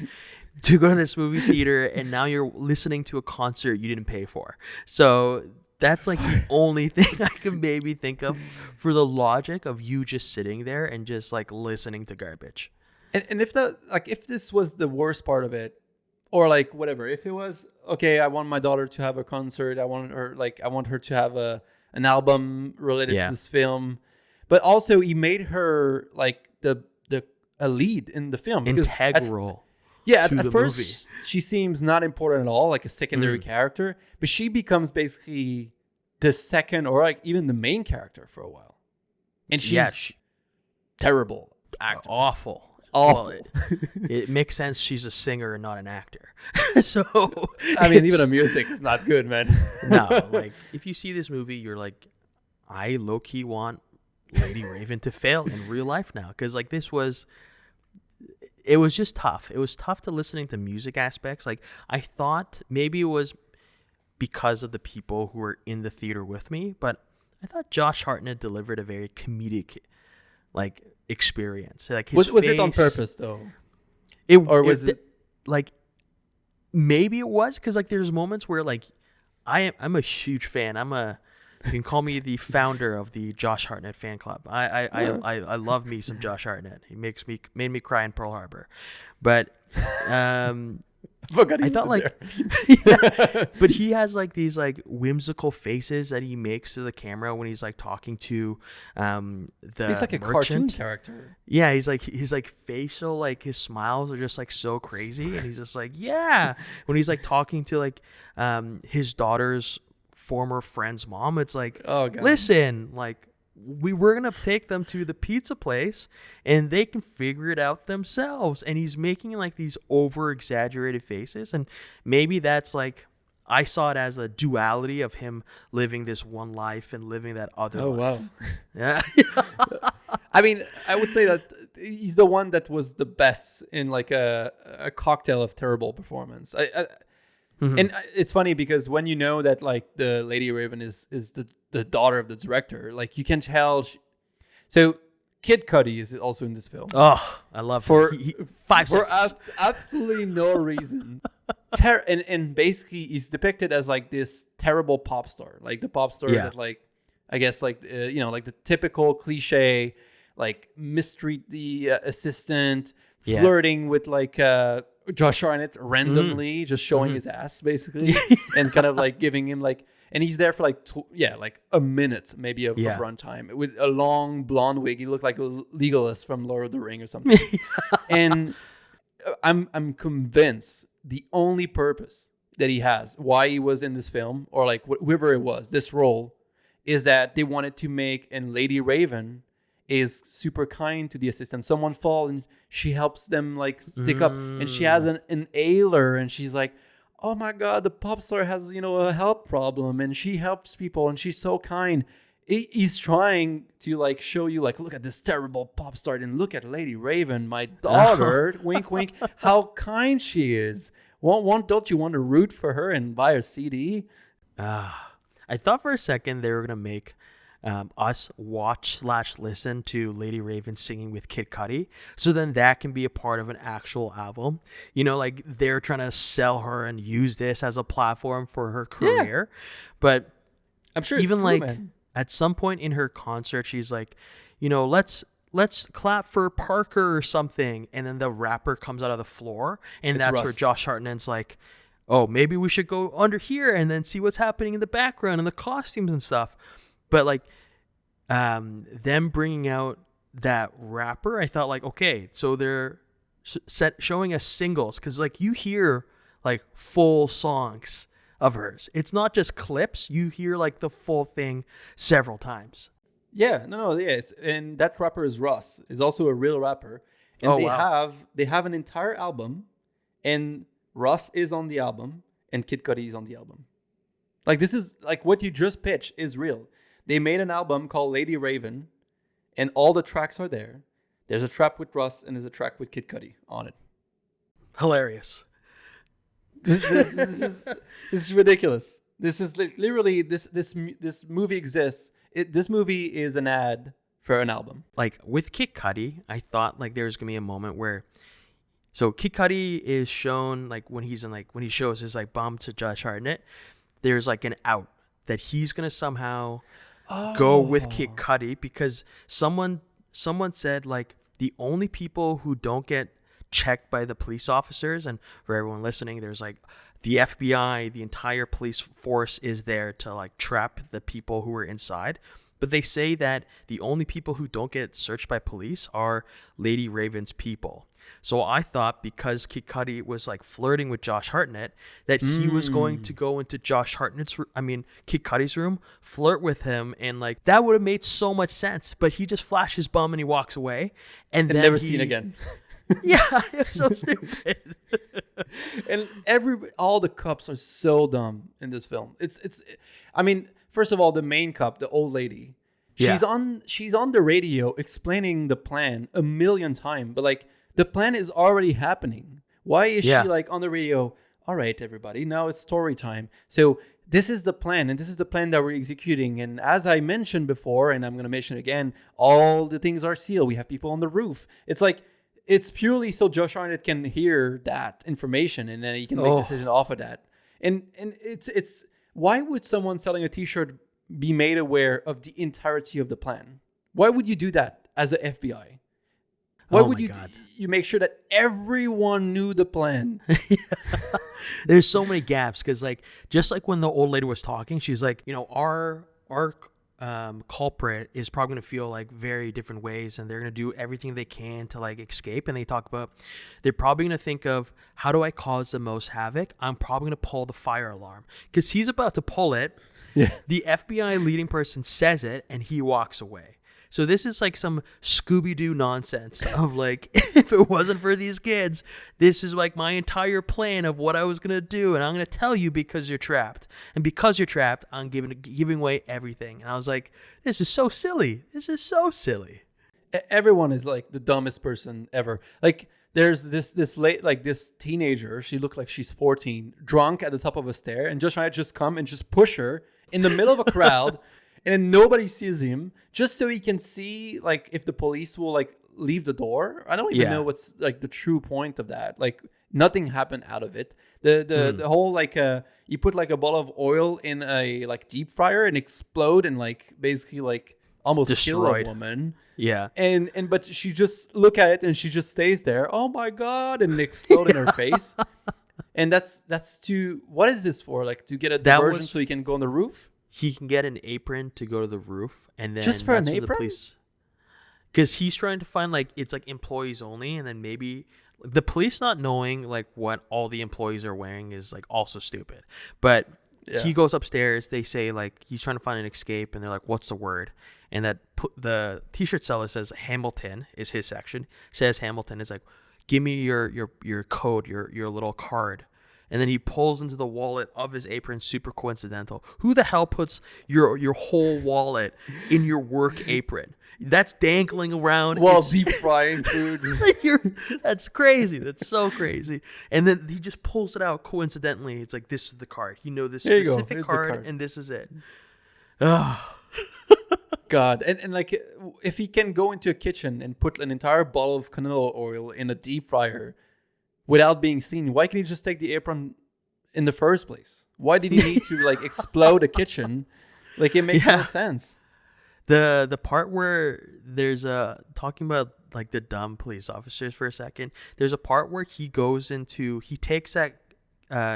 to go to this movie theater, and now you're listening to a concert you didn't pay for. So that's like the only thing I can maybe think of for the logic of you just sitting there and just like listening to garbage. And if this was the worst part of it, or like whatever, if it was okay, I want my daughter to have a concert, I want her to have an album related to this film, but also he made her like a lead in the film, Integral. At first she seems not important at all, like a secondary character, but she becomes basically the second or like even the main character for a while, and she's terrible actor. Awful. Well, it makes sense. She's a singer and not an actor. So I mean, even the music is not good, man. No, like if you see this movie, you're like, I low key want Lady Raven to fail in real life now, because like it was just tough. It was tough to listening to music aspects. Like I thought maybe it was because of the people who were in the theater with me, but I thought Josh Hartnett delivered a very comedic like experience. Like his was it on purpose though? Was it like maybe it was, because like there's moments where like I'm a huge fan. You can call me the founder of the Josh Hartnett fan club. I love me some Josh Hartnett. He made me cry in Pearl Harbor, but I thought like, but he has like these like whimsical faces that he makes to the camera when he's like talking to he's like a cartoon character. Yeah, he's like facial, like his smiles are just like so crazy, and he's just like, yeah, when he's like talking to like his daughter's former friend's mom, it's like, oh God, listen, like we're gonna take them to the pizza place and they can figure it out themselves. And he's making like these over exaggerated faces, and maybe that's like, I saw it as a duality of him living this one life and living that other life. Wow. Yeah. I mean, I would say that he's the one that was the best in like a cocktail of terrible performance. And it's funny because when you know that like the Lady Raven is the daughter of the director, like you can tell. So Kid Cudi is also in this film. Oh, I love for 5 seconds. For absolutely no reason. And basically he's depicted as like this terrible pop star, like the pop star that like, I guess like like the typical cliche, like mistreat the assistant, flirting with like Josh Harnett randomly, just showing his ass basically, and kind of like giving him like, and he's there for like like a minute maybe of runtime with a long blonde wig. He looked like Legolas from Lord of the Ring or something. And I'm convinced the only purpose that he has, why he was in this film, or like whoever it was, this role, is that they wanted to make, and Lady Raven is super kind to the assistant. Someone fall and she helps them like stick up, and she has an inhaler, and she's like, oh my God, the pop star has, a health problem, and she helps people, and she's so kind. He's trying to like show you like, look at this terrible pop star, and look at Lady Raven, my daughter, wink, wink, how kind she is. Don't you want to root for her and buy her CD? I thought for a second they were going to make us watch/listen to Lady Raven singing with Kid Cudi, so then that can be a part of an actual album. Like they're trying to sell her and use this as a platform for her career. But I'm sure even it's like true, man. At some point in her concert, she's like, let's clap for Parker or something, and then the rapper comes out of the floor, and that's Russ. where Josh Hartnett's like, oh, maybe we should go under here and then see what's happening in the background and the costumes and stuff. But like them bringing out that rapper, I thought like, okay, so they're showing us singles, because like you hear like full songs of hers. It's not just clips. You hear like the full thing several times. Yeah, and that rapper is Russ. Is also a real rapper, and they have an entire album, and Russ is on the album, and Kid Cudi is on the album. Like, this is like what you just pitched is real. They made an album called Lady Raven, and all the tracks are there. There's a track with Russ and there's a track with Kid Cudi on it. Hilarious. This is ridiculous. This is literally this movie exists. This movie is an ad for an album. Like with Kid Cudi, I thought like there's gonna be a moment where, so Kid Cudi is shown like when he shows his like bum to Josh Harnett, there's like an out that he's gonna somehow go with Kid Cudi because someone said like the only people who don't get checked by the police officers, and for everyone listening, there's like the FBI, the entire police force is there to like trap the people who are inside. But they say that the only people who don't get searched by police are Lady Raven's people. So I thought because Kid Cudi was like flirting with Josh Hartnett, that he was going to go into Kid Cudi's room, flirt with him, and like that would have made so much sense. But he just flashes his bum and he walks away, and then never seen again. Yeah, it's so stupid. And all the cops are so dumb in this film. I mean, first of all, the main cop, the old lady, she's on the radio explaining the plan a million times, but like the plan is already happening. Why is she like on the radio? All right, everybody, now it's story time. So this is the plan, and this is the plan that we're executing. And as I mentioned before, and I'm going to mention it again, all the things are sealed. We have people on the roof. It's like, it's purely so Josh Harnett can hear that information, and then he can make a decision off of that. And it's why would someone selling a T-shirt be made aware of the entirety of the plan? Why would you do that as a FBI? Why would you make sure that everyone knew the plan? There's so many gaps because like just like when the old lady was talking, she's like, you know, our culprit is probably going to feel like very different ways, and they're going to do everything they can to like escape. And they talk about they're probably going to think of how do I cause the most havoc? I'm probably going to pull the fire alarm because he's about to pull it. Yeah. The FBI leading person says it and he walks away. So this is like some Scooby-Doo nonsense of like, if it wasn't for these kids, this is like my entire plan of what I was going to do. And I'm going to tell you because you're trapped. And because you're trapped, I'm giving away everything. And I was like, this is so silly. This is so silly. Everyone is like the dumbest person ever. Like there's this teenager. She looked like she's 14, drunk at the top of a stair. And Josh and I just come and just push her in the middle of a crowd. And then nobody sees him, just so he can see like if the police will like leave the door. I don't even know what's like the true point of that. Like nothing happened out of it. The whole like you put like a bottle of oil in a like deep fryer and explode and like basically like almost destroyed. Kill a woman. Yeah. But she just look at it and she just stays there. Oh my God, and explode in her face. And that's to what is this for? Like to get a diversion so he can go on the roof? He can get an apron to go to the roof, and then just for an apron, because he's trying to find like it's like employees only, and then maybe the police not knowing like what all the employees are wearing is like also stupid. But he goes upstairs. They say like he's trying to find an escape, and they're like, "What's the word?" And that the T-shirt seller says Hamilton is his section. Says Hamilton is like, "Give me your code, your little card." And then he pulls into the wallet of his apron. Super coincidental. Who the hell puts your whole wallet in your work apron? That's dangling around while deep frying food. That's crazy. That's so crazy. And then he just pulls it out coincidentally. It's like, this is the card. You know this specific card, and this is it. Oh. God. And like if he can go into a kitchen and put an entire bottle of canola oil in a deep fryer without being seen, why can't he just take the apron in the first place? Why did he need to like explode a kitchen? Like it makes no sense. The part where there's talking about like the dumb police officers for a second. There's a part where he takes that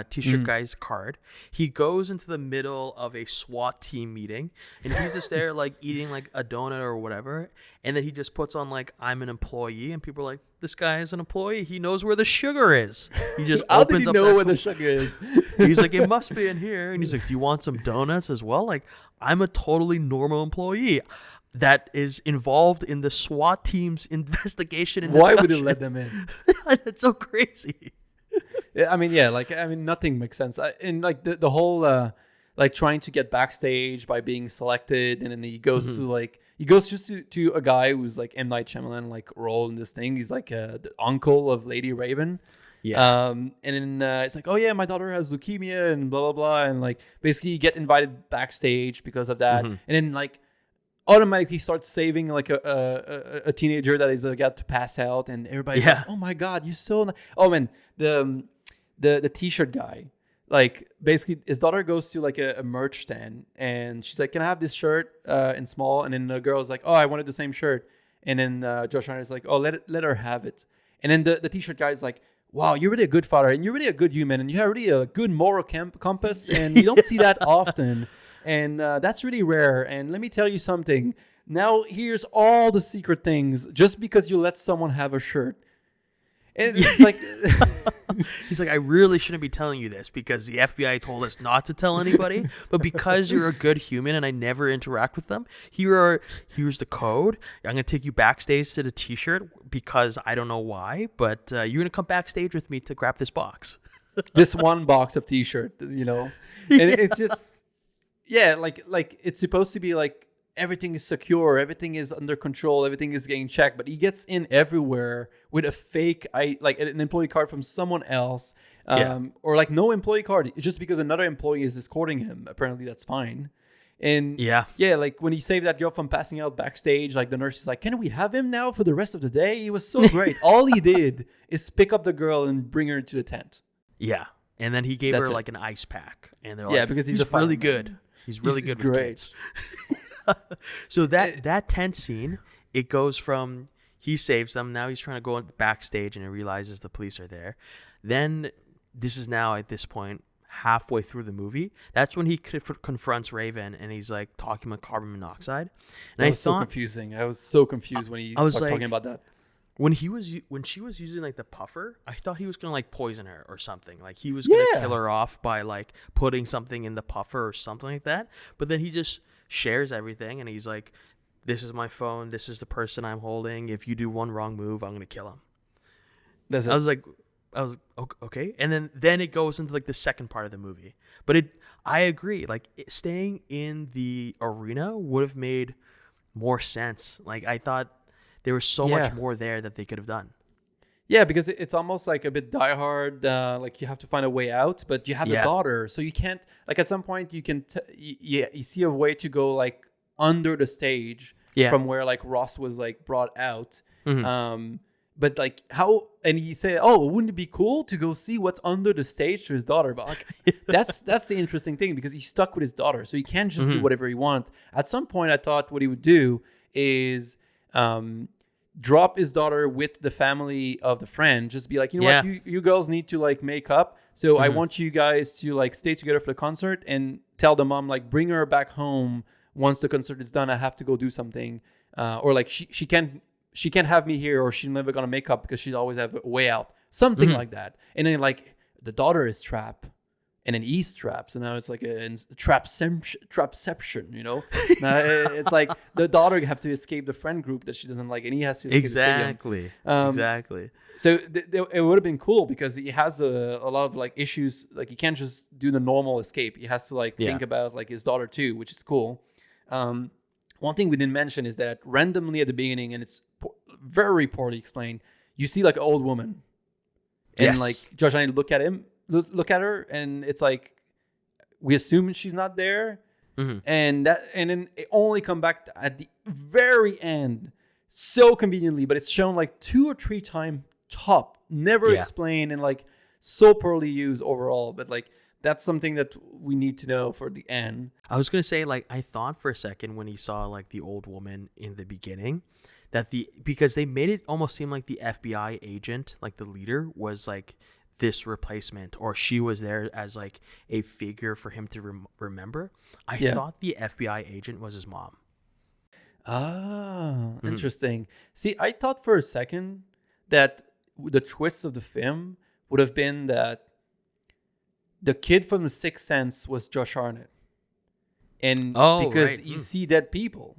T-shirt guy's card. He goes into the middle of a SWAT team meeting, and he's just there like eating like a donut or whatever, and then he just puts on like, I'm an employee, and people are like, this guy is an employee. He knows where the sugar is. He just how did he know where the sugar is? He's like, it must be in here, and he's like, do you want some donuts as well? Like, I'm a totally normal employee that is involved in the SWAT team's investigation and discussion. Why would he let them in? It's so crazy. I mean, nothing makes sense. And like the whole like trying to get backstage by being selected, and then he goes to a guy who's like M. Night Shyamalan like role in this thing. He's like the uncle of Lady Raven. Yeah. And then it's like, oh yeah, my daughter has leukemia and blah blah blah, and like basically you get invited backstage because of that, and then like automatically starts saving like a teenager that is got to pass out, and everybody's like, oh my god, you're so oh man, the t-shirt guy, like basically his daughter goes to like a merch stand, and she's like, can I have this shirt in small? And then the girl's like, oh, I wanted the same shirt, and then Josh Harnett is like, oh, let her have it. And then the t-shirt guy is like, wow, you're really a good father, and you're really a good human, and you have really a good moral compass, and you don't see that often. And that's really rare. And let me tell you something. Now here's all the secret things just because you let someone have a shirt. And it's like... He's like, I really shouldn't be telling you this because the FBI told us not to tell anybody. But because you're a good human and I never interact with them, here's the code. I'm going to take you backstage to the t-shirt because I don't know why. But you're going to come backstage with me to grab this box. This one box of t-shirt, you know? And it's just... Yeah, like it's supposed to be like everything is secure, everything is under control, everything is getting checked, but he gets in everywhere with a fake, like an employee card from someone else, or like no employee card. It's just because another employee is escorting him. Apparently, that's fine. And yeah, like when he saved that girl from passing out backstage, like the nurse is like, "Can we have him now for the rest of the day?" He was so great. All he did is pick up the girl and bring her to the tent. Yeah, and then he gave her like an ice pack, and they're like, because he's really good. He's really good with kids. So that tent scene, it goes from he saves them. Now he's trying to go backstage and he realizes the police are there. Then this is now at this point halfway through the movie. That's when he confronts Raven and he's like talking about carbon monoxide. And that was so confusing. I was so confused when he started talking about that. When she was using like the puffer, I thought he was gonna like poison her or something. Like he was gonna kill her off by like putting something in the puffer or something like that. But then he just shares everything and he's like, "This is my phone. This is the person I'm holding. If you do one wrong move, I'm gonna kill him." That's it. I was like, okay. And then it goes into like the second part of the movie. But I agree. Like staying in the arena would have made more sense. Like I thought. There was so much more there that they could have done. Yeah, because it's almost like a bit Die Hard. Like you have to find a way out, but you have the daughter, so you can't. Like at some point, you can. You see a way to go like under the stage from where like Ross was like brought out. But like how? And he said, "Oh, wouldn't it be cool to go see what's under the stage to his daughter?" But like, that's the interesting thing because he's stuck with his daughter, so he can't just do whatever he wants. At some point, I thought what he would do is. Drop his daughter with the family of the friend. Just be like, you know what, you girls need to like make up. So I want you guys to like stay together for the concert and tell the mom like bring her back home once the concert is done. I have to go do something, or like she can't have me here, or she's never gonna make up because she's always have a way out. Something like that. And then like the daughter is trapped. And then he's trapped, so now it's like a trapception, you know. It's like the daughter have to escape the friend group that she doesn't like, and he has to escape exactly. So it would have been cool because he has a lot of like issues. Like he can't just do the normal escape. He has to like think about like his daughter too, which is cool. One thing we didn't mention is that randomly at the beginning, and it's very poorly explained, you see like an old woman, and like Josh Harnett look at her, and it's like we assume she's not there, and then it only come back at the very end so conveniently, but it's shown like 2 or 3 times top, never explained, and like so poorly used overall. But like that's something that we need to know for the end. I was gonna say, like, I thought for a second when he saw like the old woman in the beginning that because they made it almost seem like the FBI agent, like the leader, was like this replacement, or she was there as like a figure for him to remember. I thought the FBI agent was his mom. Interesting. See, I thought for a second that the twist of the film would have been that the kid from The Sixth Sense was Josh Harnett, and because you see dead people,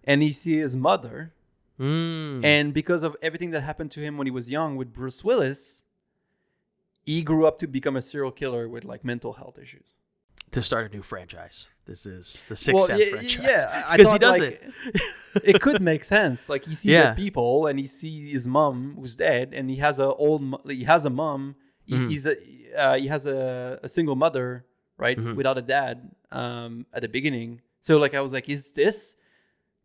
and you see his mother, and because of everything that happened to him when he was young with Bruce Willis, he grew up to become a serial killer with like mental health issues. to start a new franchise. This is the Sixth Sense franchise. Yeah, I because he thought, does like, it. it could make sense. Like, he sees Yeah. the people, and he sees his mom who's dead, and he has he has a mom. He has a single mother, right, without a dad. At the beginning, so like I was like, is this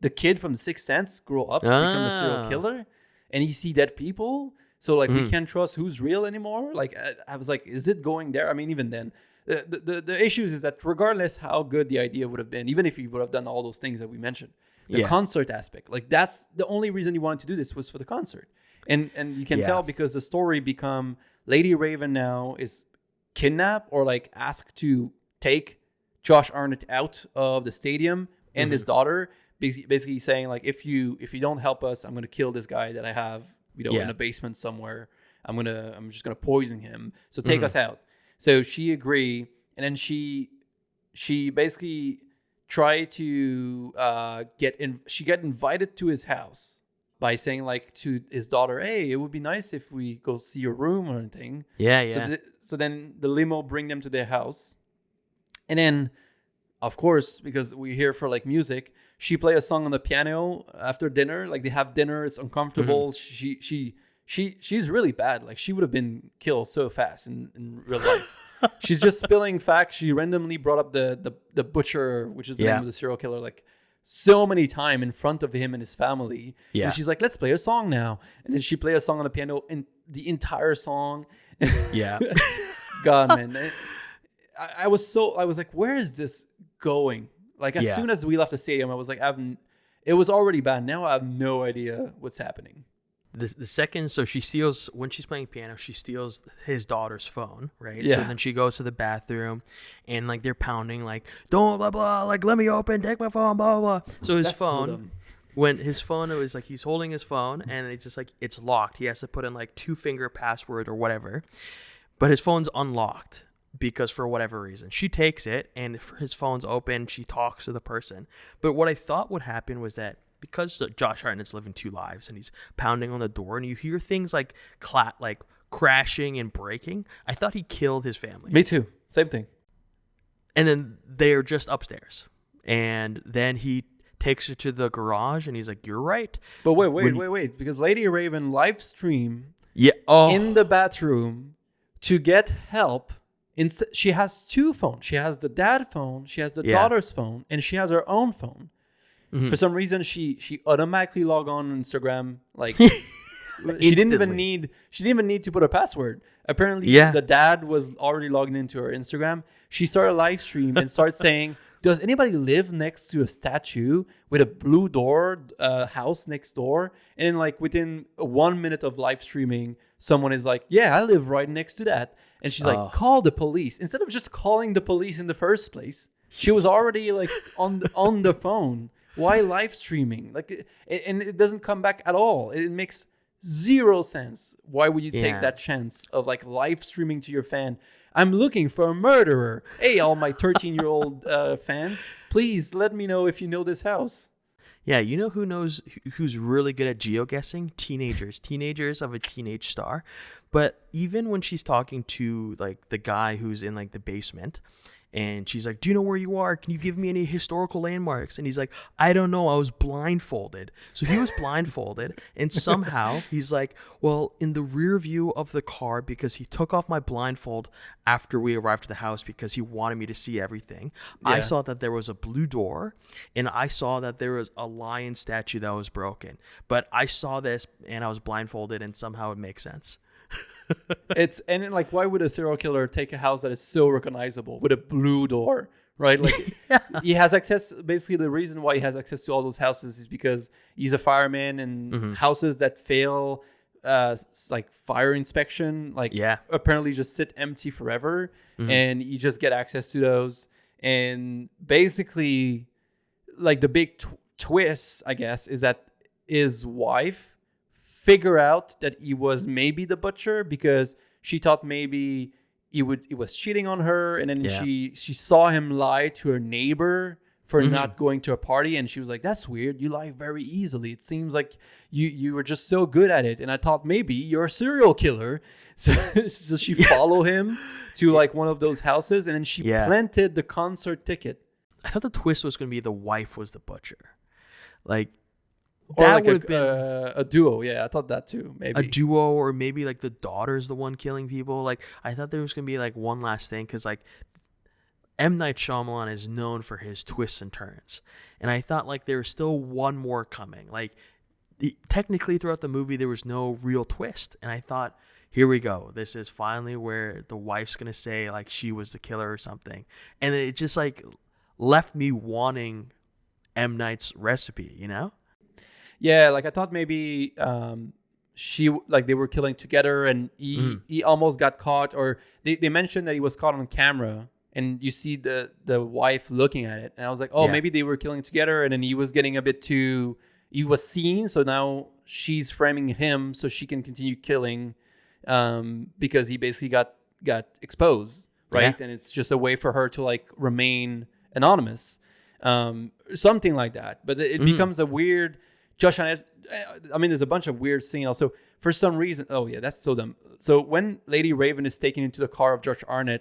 the kid from The Sixth Sense grow up become a serial killer, and he see dead people? So like we can't trust who's real anymore. Like I was like, is it going there? I mean, even then. The issues is that regardless how good the idea would have been, even if he would have done all those things that we mentioned, the concert aspect, like that's the only reason he wanted to do this was for the concert. And you can tell because the story become Lady Raven now is kidnapped or like asked to take Josh Harnett out of the stadium and his daughter, basically saying like, if you don't help us, I'm gonna kill this guy that I have, in a basement somewhere. I'm just gonna poison him. So take us out. So she agreed, and then she basically tried to she got invited to his house by saying like to his daughter, hey, it would be nice if we go see your room or anything. Yeah. So then the limo bring them to their house, and then of course, because we're here for like music, she play a song on the piano after dinner. Like they have dinner, it's uncomfortable. She's really bad. Like she would have been killed so fast in real life. She's just spilling facts. She randomly brought up the butcher, which is the name of the serial killer, like so many times in front of him and his family. Yeah. And she's like, let's play a song now. And then she play a song on the piano and the entire song. Yeah. God, man. I was like, where is this going? Like as soon as we left the stadium, I was like, it was already bad. Now I have no idea what's happening. The second, so she steals, when she's playing piano, she steals his daughter's phone, right? Yeah. So then she goes to the bathroom, and like they're pounding, like, don't blah blah, like let me open, take my phone, blah blah blah. So his phone, when his phone, it was like he's holding his phone, and it's just like it's locked. He has to put in like 2-finger password or whatever, but his phone's unlocked because for whatever reason she takes it, and his phone's open. She talks to the person, but what I thought would happen was that, because Josh Hartnett's living 2 lives and he's pounding on the door and you hear things like crashing and breaking, I thought he killed his family. Me too. Same thing. And then they're just upstairs. And then he takes her to the garage and he's like, you're right. But wait. Because Lady Raven live stream in the bathroom to get help. She has 2 phones. She has the dad phone, she has the daughter's phone, and she has her own phone. For some reason, she automatically log on Instagram. Like she didn't even need to put a password. Apparently, the dad was already logged into her Instagram. She started a live stream and started saying, "Does anybody live next to a statue with a blue door, house next door?" And then, like within 1 minute of live streaming, someone is like, "Yeah, I live right next to that." And she's like, "Call the police." Instead of just calling the police in the first place, she was already like on the phone. Why live streaming? Like, and it doesn't come back at all. It makes 0 sense. Why would you take that chance of like live streaming to your fan? I'm looking for a murderer. Hey, all my 13-year-old fans, please let me know if you know this house. Yeah, you know who's really good at geoguessing? Teenagers of a teenage star. But even when she's talking to like the guy who's in like the basement, and she's like, do you know where you are? Can you give me any historical landmarks? And he's like, I don't know. I was blindfolded. So he was blindfolded. And somehow he's like, well, in the rear view of the car, because he took off my blindfold after we arrived at the house because he wanted me to see everything. Yeah. I saw that there was a blue door, and I saw that there was a lion statue that was broken. But I saw this and I was blindfolded, and somehow it makes sense. Why would a serial killer take a house that is so recognizable with a blue door, right? Like he has access. Basically, the reason why he has access to all those houses is because he's a fireman, and houses that fail, like fire inspection, apparently just sit empty forever, and you just get access to those. And basically, like the big twist, I guess, is that his wife figure out that he was maybe the butcher because she thought maybe he was cheating on her, and then she saw him lie to her neighbor for not going to a party. And she was like, that's weird. You lie very easily. It seems like you were just so good at it. And I thought maybe you're a serial killer. So she followed him to like one of those houses, and then she planted the concert ticket. I thought the twist was going to be the wife was the butcher. Like, Or that like would have been a duo. Yeah, I thought that too. Maybe a duo, or maybe like the daughter's the one killing people. Like, I thought there was going to be like one last thing, because like M. Night Shyamalan is known for his twists and turns. And I thought like there was still one more coming. Like, technically throughout the movie, there was no real twist. And I thought, here we go. This is finally where the wife's going to say like she was the killer or something. And it just like left me wanting M. Night's recipe, you know? Yeah, like I thought maybe she like they were killing together, and he almost got caught, or they mentioned that he was caught on camera, and you see the wife looking at it, and I was like, oh, maybe they were killing together, and then he was getting a bit too, he was seen, so now she's framing him so she can continue killing, because he basically got exposed, right? And it's just a way for her to like remain anonymous, something like that. But it becomes a weird. Josh Harnett, I mean, there's a bunch of weird scenes also. For some reason, oh yeah, that's so dumb. So when Lady Raven is taken into the car of Josh Harnett,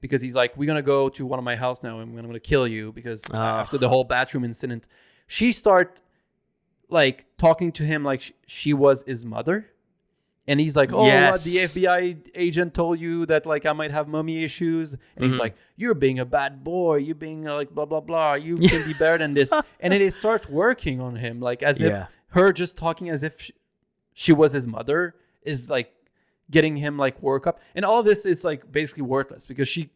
because he's like, we're going to go to one of my house now, and I'm going to kill you, because after the whole bathroom incident, she start like talking to him like she was his mother. And he's like, oh, the FBI agent told you that like I might have mommy issues. And he's like, you're being a bad boy. You're being like blah, blah, blah. You can be better than this. And then it starts working on him, like as if her just talking as if she was his mother is like getting him like work up. And all of this is like basically worthless, because he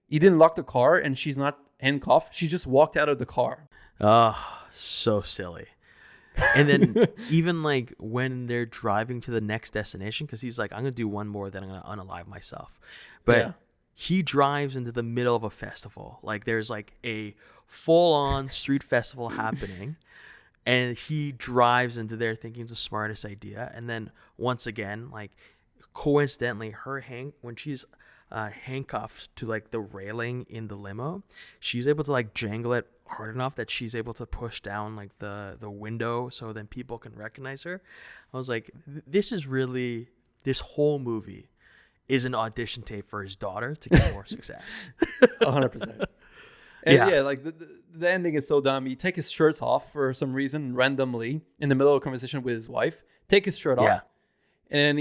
didn't lock the car, and she's not handcuffed. She just walked out of the car. Oh, so silly. And then even like when they're driving to the next destination, because he's like, I'm gonna do one more, then I'm gonna unalive myself. But he drives into the middle of a festival. Like there's like a full-on street festival happening, and he drives into there thinking it's the smartest idea. And then once again, like coincidentally, when she's handcuffed to like the railing in the limo, she's able to like jangle it hard enough that she's able to push down like the window, so then people can recognize her. I was like, this whole movie is an audition tape for his daughter to get more success. 100%. And like the ending is so dumb. He take his shirts off for some reason randomly in the middle of a conversation with his wife. Take his shirt off. And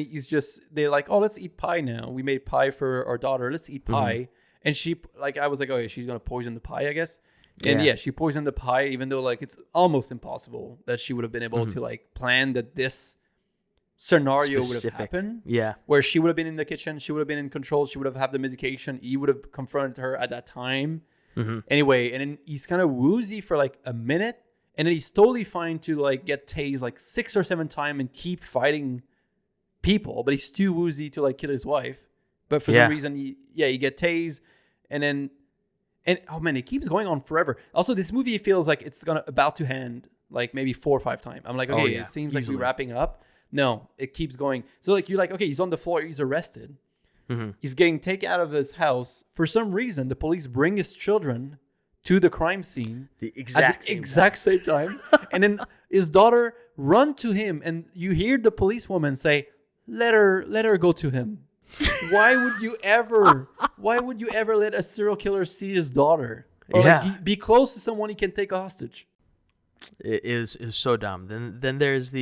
they're like, oh, let's eat pie now. We made pie for our daughter. Let's eat pie. And she, like, I was like, oh, yeah, she's going to poison the pie, I guess. And she poisoned the pie, even though like it's almost impossible that she would have been able to like plan that this scenario would have happened. Yeah. Where she would have been in the kitchen. She would have been in control. She would have had the medication. He would have confronted her at that time. Anyway, and then he's kind of woozy for like a minute. And then he's totally fine to like get tased like 6 or 7 times and keep fighting people, but he's too woozy to like kill his wife. But for some reason, he get tased, and oh man, it keeps going on forever. Also, this movie feels like it's about to end like maybe 4 or 5 times. I'm like, okay, it seems like we're wrapping up. No, it keeps going. So like you're like, okay, he's on the floor, he's arrested, he's getting taken out of his house. For some reason, the police bring his children to the crime scene the exact same time, and then his daughter run to him, and you hear the policewoman say, let her go to him. Why would you ever let a serial killer see his daughter? Or like, be close to someone he can take a hostage. It is so dumb. Then there's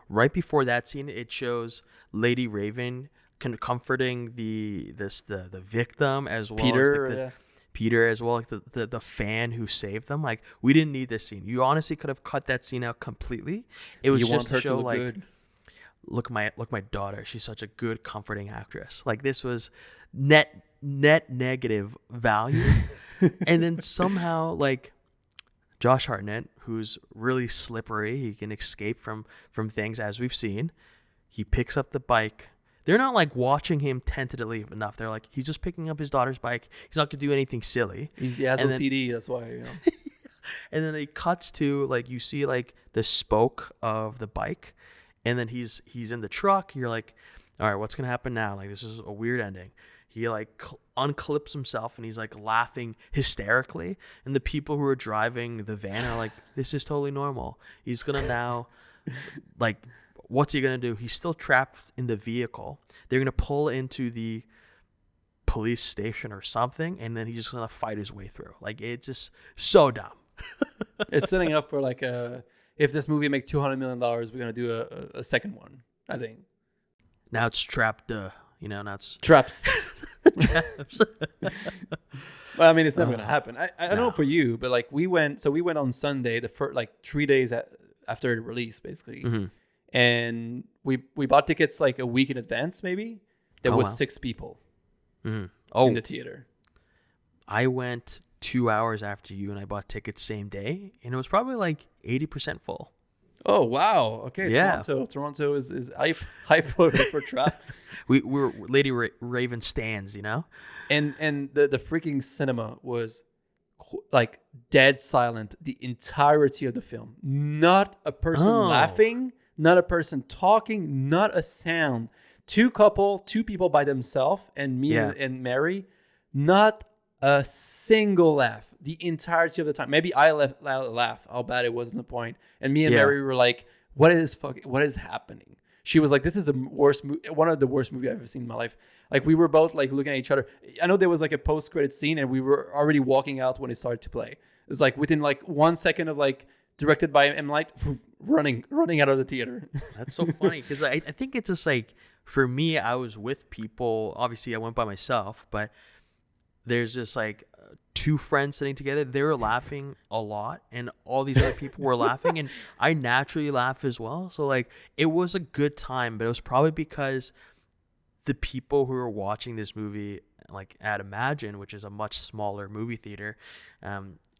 right before that scene, it shows Lady Raven comforting the victim, as well Peter, as Peter, as well as the fan who saved them. Like, we didn't need this scene. You honestly could have cut that scene out completely. It was just to show like good. Look my daughter. She's such a good, comforting actress. Like, this was net negative value. And then somehow, like, Josh Harnett, who's really slippery, he can escape from things, as we've seen. He picks up the bike. They're not like watching him tentatively enough. They're like, he's just picking up his daughter's bike. He's not gonna do anything silly. He has OCD. That's why, you know. And then it cuts to like, you see like the spoke of the bike. And then he's in the truck. You're like, all right, what's going to happen now? Like, this is a weird ending. he like unclips himself and he's like laughing hysterically, and the people who are driving the van are like, this is totally normal. He's gonna now like, what's he gonna do? He's still trapped in the vehicle. They're gonna pull into the police station or something, and then he's just gonna fight his way through. Like, it's just so dumb. It's setting up for like if this movie make $200 million, we're gonna do a second one, I think. Now it's trapped. Now it's Traps. traps. Well, I mean, it's never gonna happen. I don't know for you, but like we went on Sunday, the first like 3 days after the release, basically, and we bought tickets like a week in advance. Maybe there was 6 people in the theater. I went 2 hours after you, and I bought tickets same day, and it was probably like 80% full. Oh wow! Okay, Yeah. Toronto is hype for Trap. We're Lady Raven stands, And the freaking cinema was like dead silent the entirety of the film. Not a person laughing, not a person talking, not a sound. Two people by themselves, and me and Mary, not a single laugh the entirety of the time. Maybe I laugh how bad it was in the point. And me and Mary were like, what is happening? She was like, this is one of the worst movies I've ever seen in my life. Like, we were both like looking at each other. I know there was like a post-credit scene, and we were already walking out when it started to play. It's like within like 1 second of like directed by M. Light, running out of the theater. That's so funny, because I think it's just like, for me, I was with people. Obviously, I went by myself, but there's just like 2 friends sitting together. They were laughing a lot, and all these other people were laughing, and I naturally laugh as well. So like, it was a good time, but it was probably because the people who were watching this movie, like at Imagine, which is a much smaller movie theater,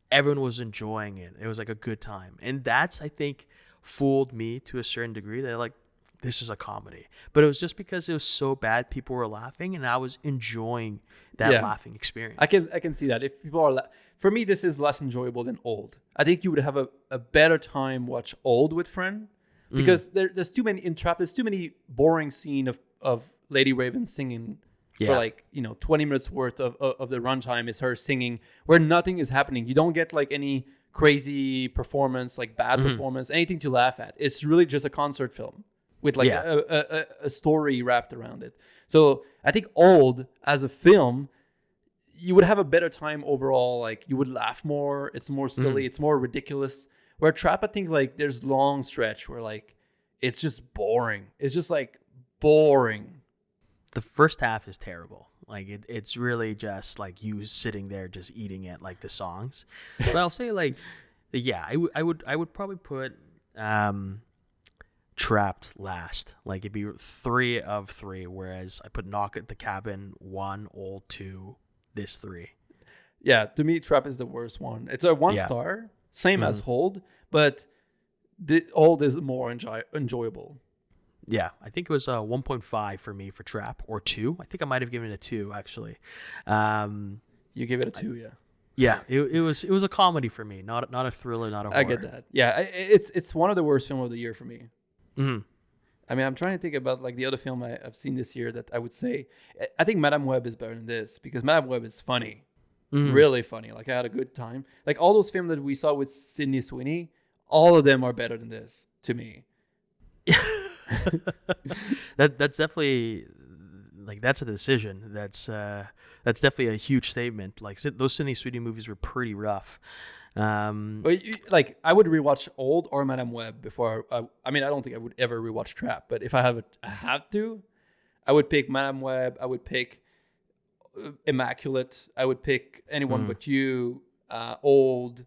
everyone was enjoying it. It was like a good time, and that's, I think, fooled me to a certain degree. That like, this is a comedy, but it was just because it was so bad, people were laughing, and I was enjoying that laughing experience. I can see that. If people are for me, this is less enjoyable than Old. I think you would have a better time watch Old with friend, because there's too many in Trap. There's too many boring scene of Lady Raven singing for like 20 minutes worth of the runtime is her singing where nothing is happening. You don't get like any crazy performance, like bad performance, anything to laugh at. It's really just a concert film with like a story wrapped around it. So I think Old as a film, you would have a better time overall. Like, you would laugh more. It's more silly. It's more ridiculous. Where Trap, I think like there's long stretch where like it's just boring. It's just like boring. The first half is terrible. Like, it's really just like you sitting there just eating it, like the songs. But I'll say like, I would probably put Trapped last. Like, it'd be 3 of 3, whereas I put Knock at the Cabin 1, Old 2, this 3. Yeah, to me, Trap is the worst one. It's a 1 star, same as Hold, but the Old is more enjoyable. Yeah, I think it was 1.5 for me for Trap, or 2. I think I might have given it a 2 actually. You give it a 2, yeah. Yeah, it was a comedy for me, not a thriller, not a horror. I get that. Yeah, it's one of the worst films of the year for me. Mm-hmm. I mean, I'm trying to think about like the other film I've seen this year that I would say, I think Madame Web is better than this, because Madame Web is funny, really funny. Like, I had a good time. Like, all those films that we saw with Sydney Sweeney, all of them are better than this to me. That's definitely, like, that's a decision. That's definitely a huge statement. Like, those Sydney Sweeney movies were pretty rough. But like, I would rewatch Old or Madame Web before. I mean, I don't think I would ever rewatch Trap, but if I had to, I would pick Madame Web. I would pick Immaculate. I would pick Anyone But You. Old.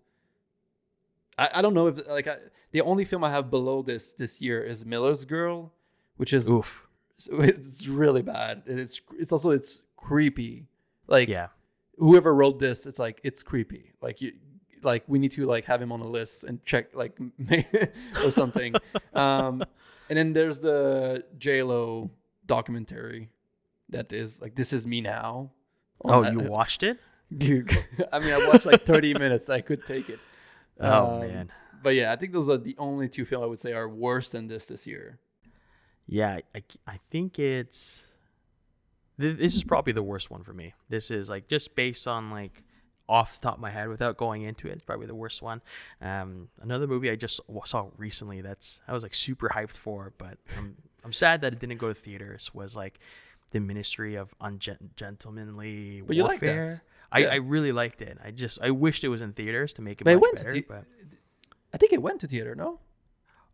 I don't know if like the only film I have below this year is Miller's Girl, which is oof. It's really bad. It's creepy. Like, whoever wrote this, it's like, it's creepy. Like we need to like have him on a list and check like or something. And then there's the J-Lo documentary that is like This Is Me Now. You watched it? Dude, I mean, I watched like 30 minutes. I could take it. Oh man. But yeah, I think those are the only 2 films I would say are worse than this year. Yeah, I think it's This is probably the worst one for me. This is like just based on like off the top of my head without going into it. It's probably the worst one. Another movie I just saw recently I was like super hyped for, but I'm sad that it didn't go to theaters. Was like The Ministry of Ungentlemanly But you like Warfare. that? I really liked it. I wished it was in theaters to make it But it much went better. to But I think it went to theater. No.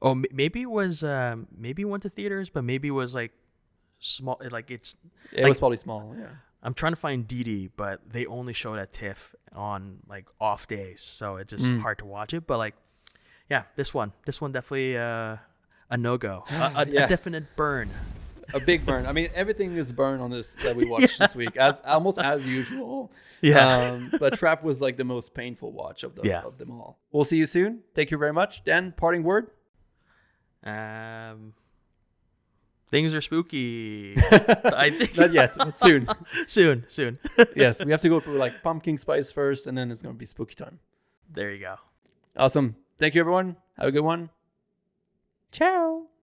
oh, maybe it was maybe it went to theaters, but maybe it was like small. Like it's It like, was probably small. Yeah. I'm trying to find DD, but they only showed at TIFF on like off days, so it's just hard to watch it. But like, yeah, this one definitely a no-go, a definite burn. A big burn. I mean, everything is burn on this that we watched this week, as almost as usual. Yeah. But Trap was like the most painful watch of them all. We'll see you soon. Thank you very much. Dan, parting word. Things are spooky. I think Not yet, but soon. soon. Yes, we have to go through like pumpkin spice first, and then it's gonna be spooky time. There you go. Awesome. Thank you, everyone. Have a good one. Ciao.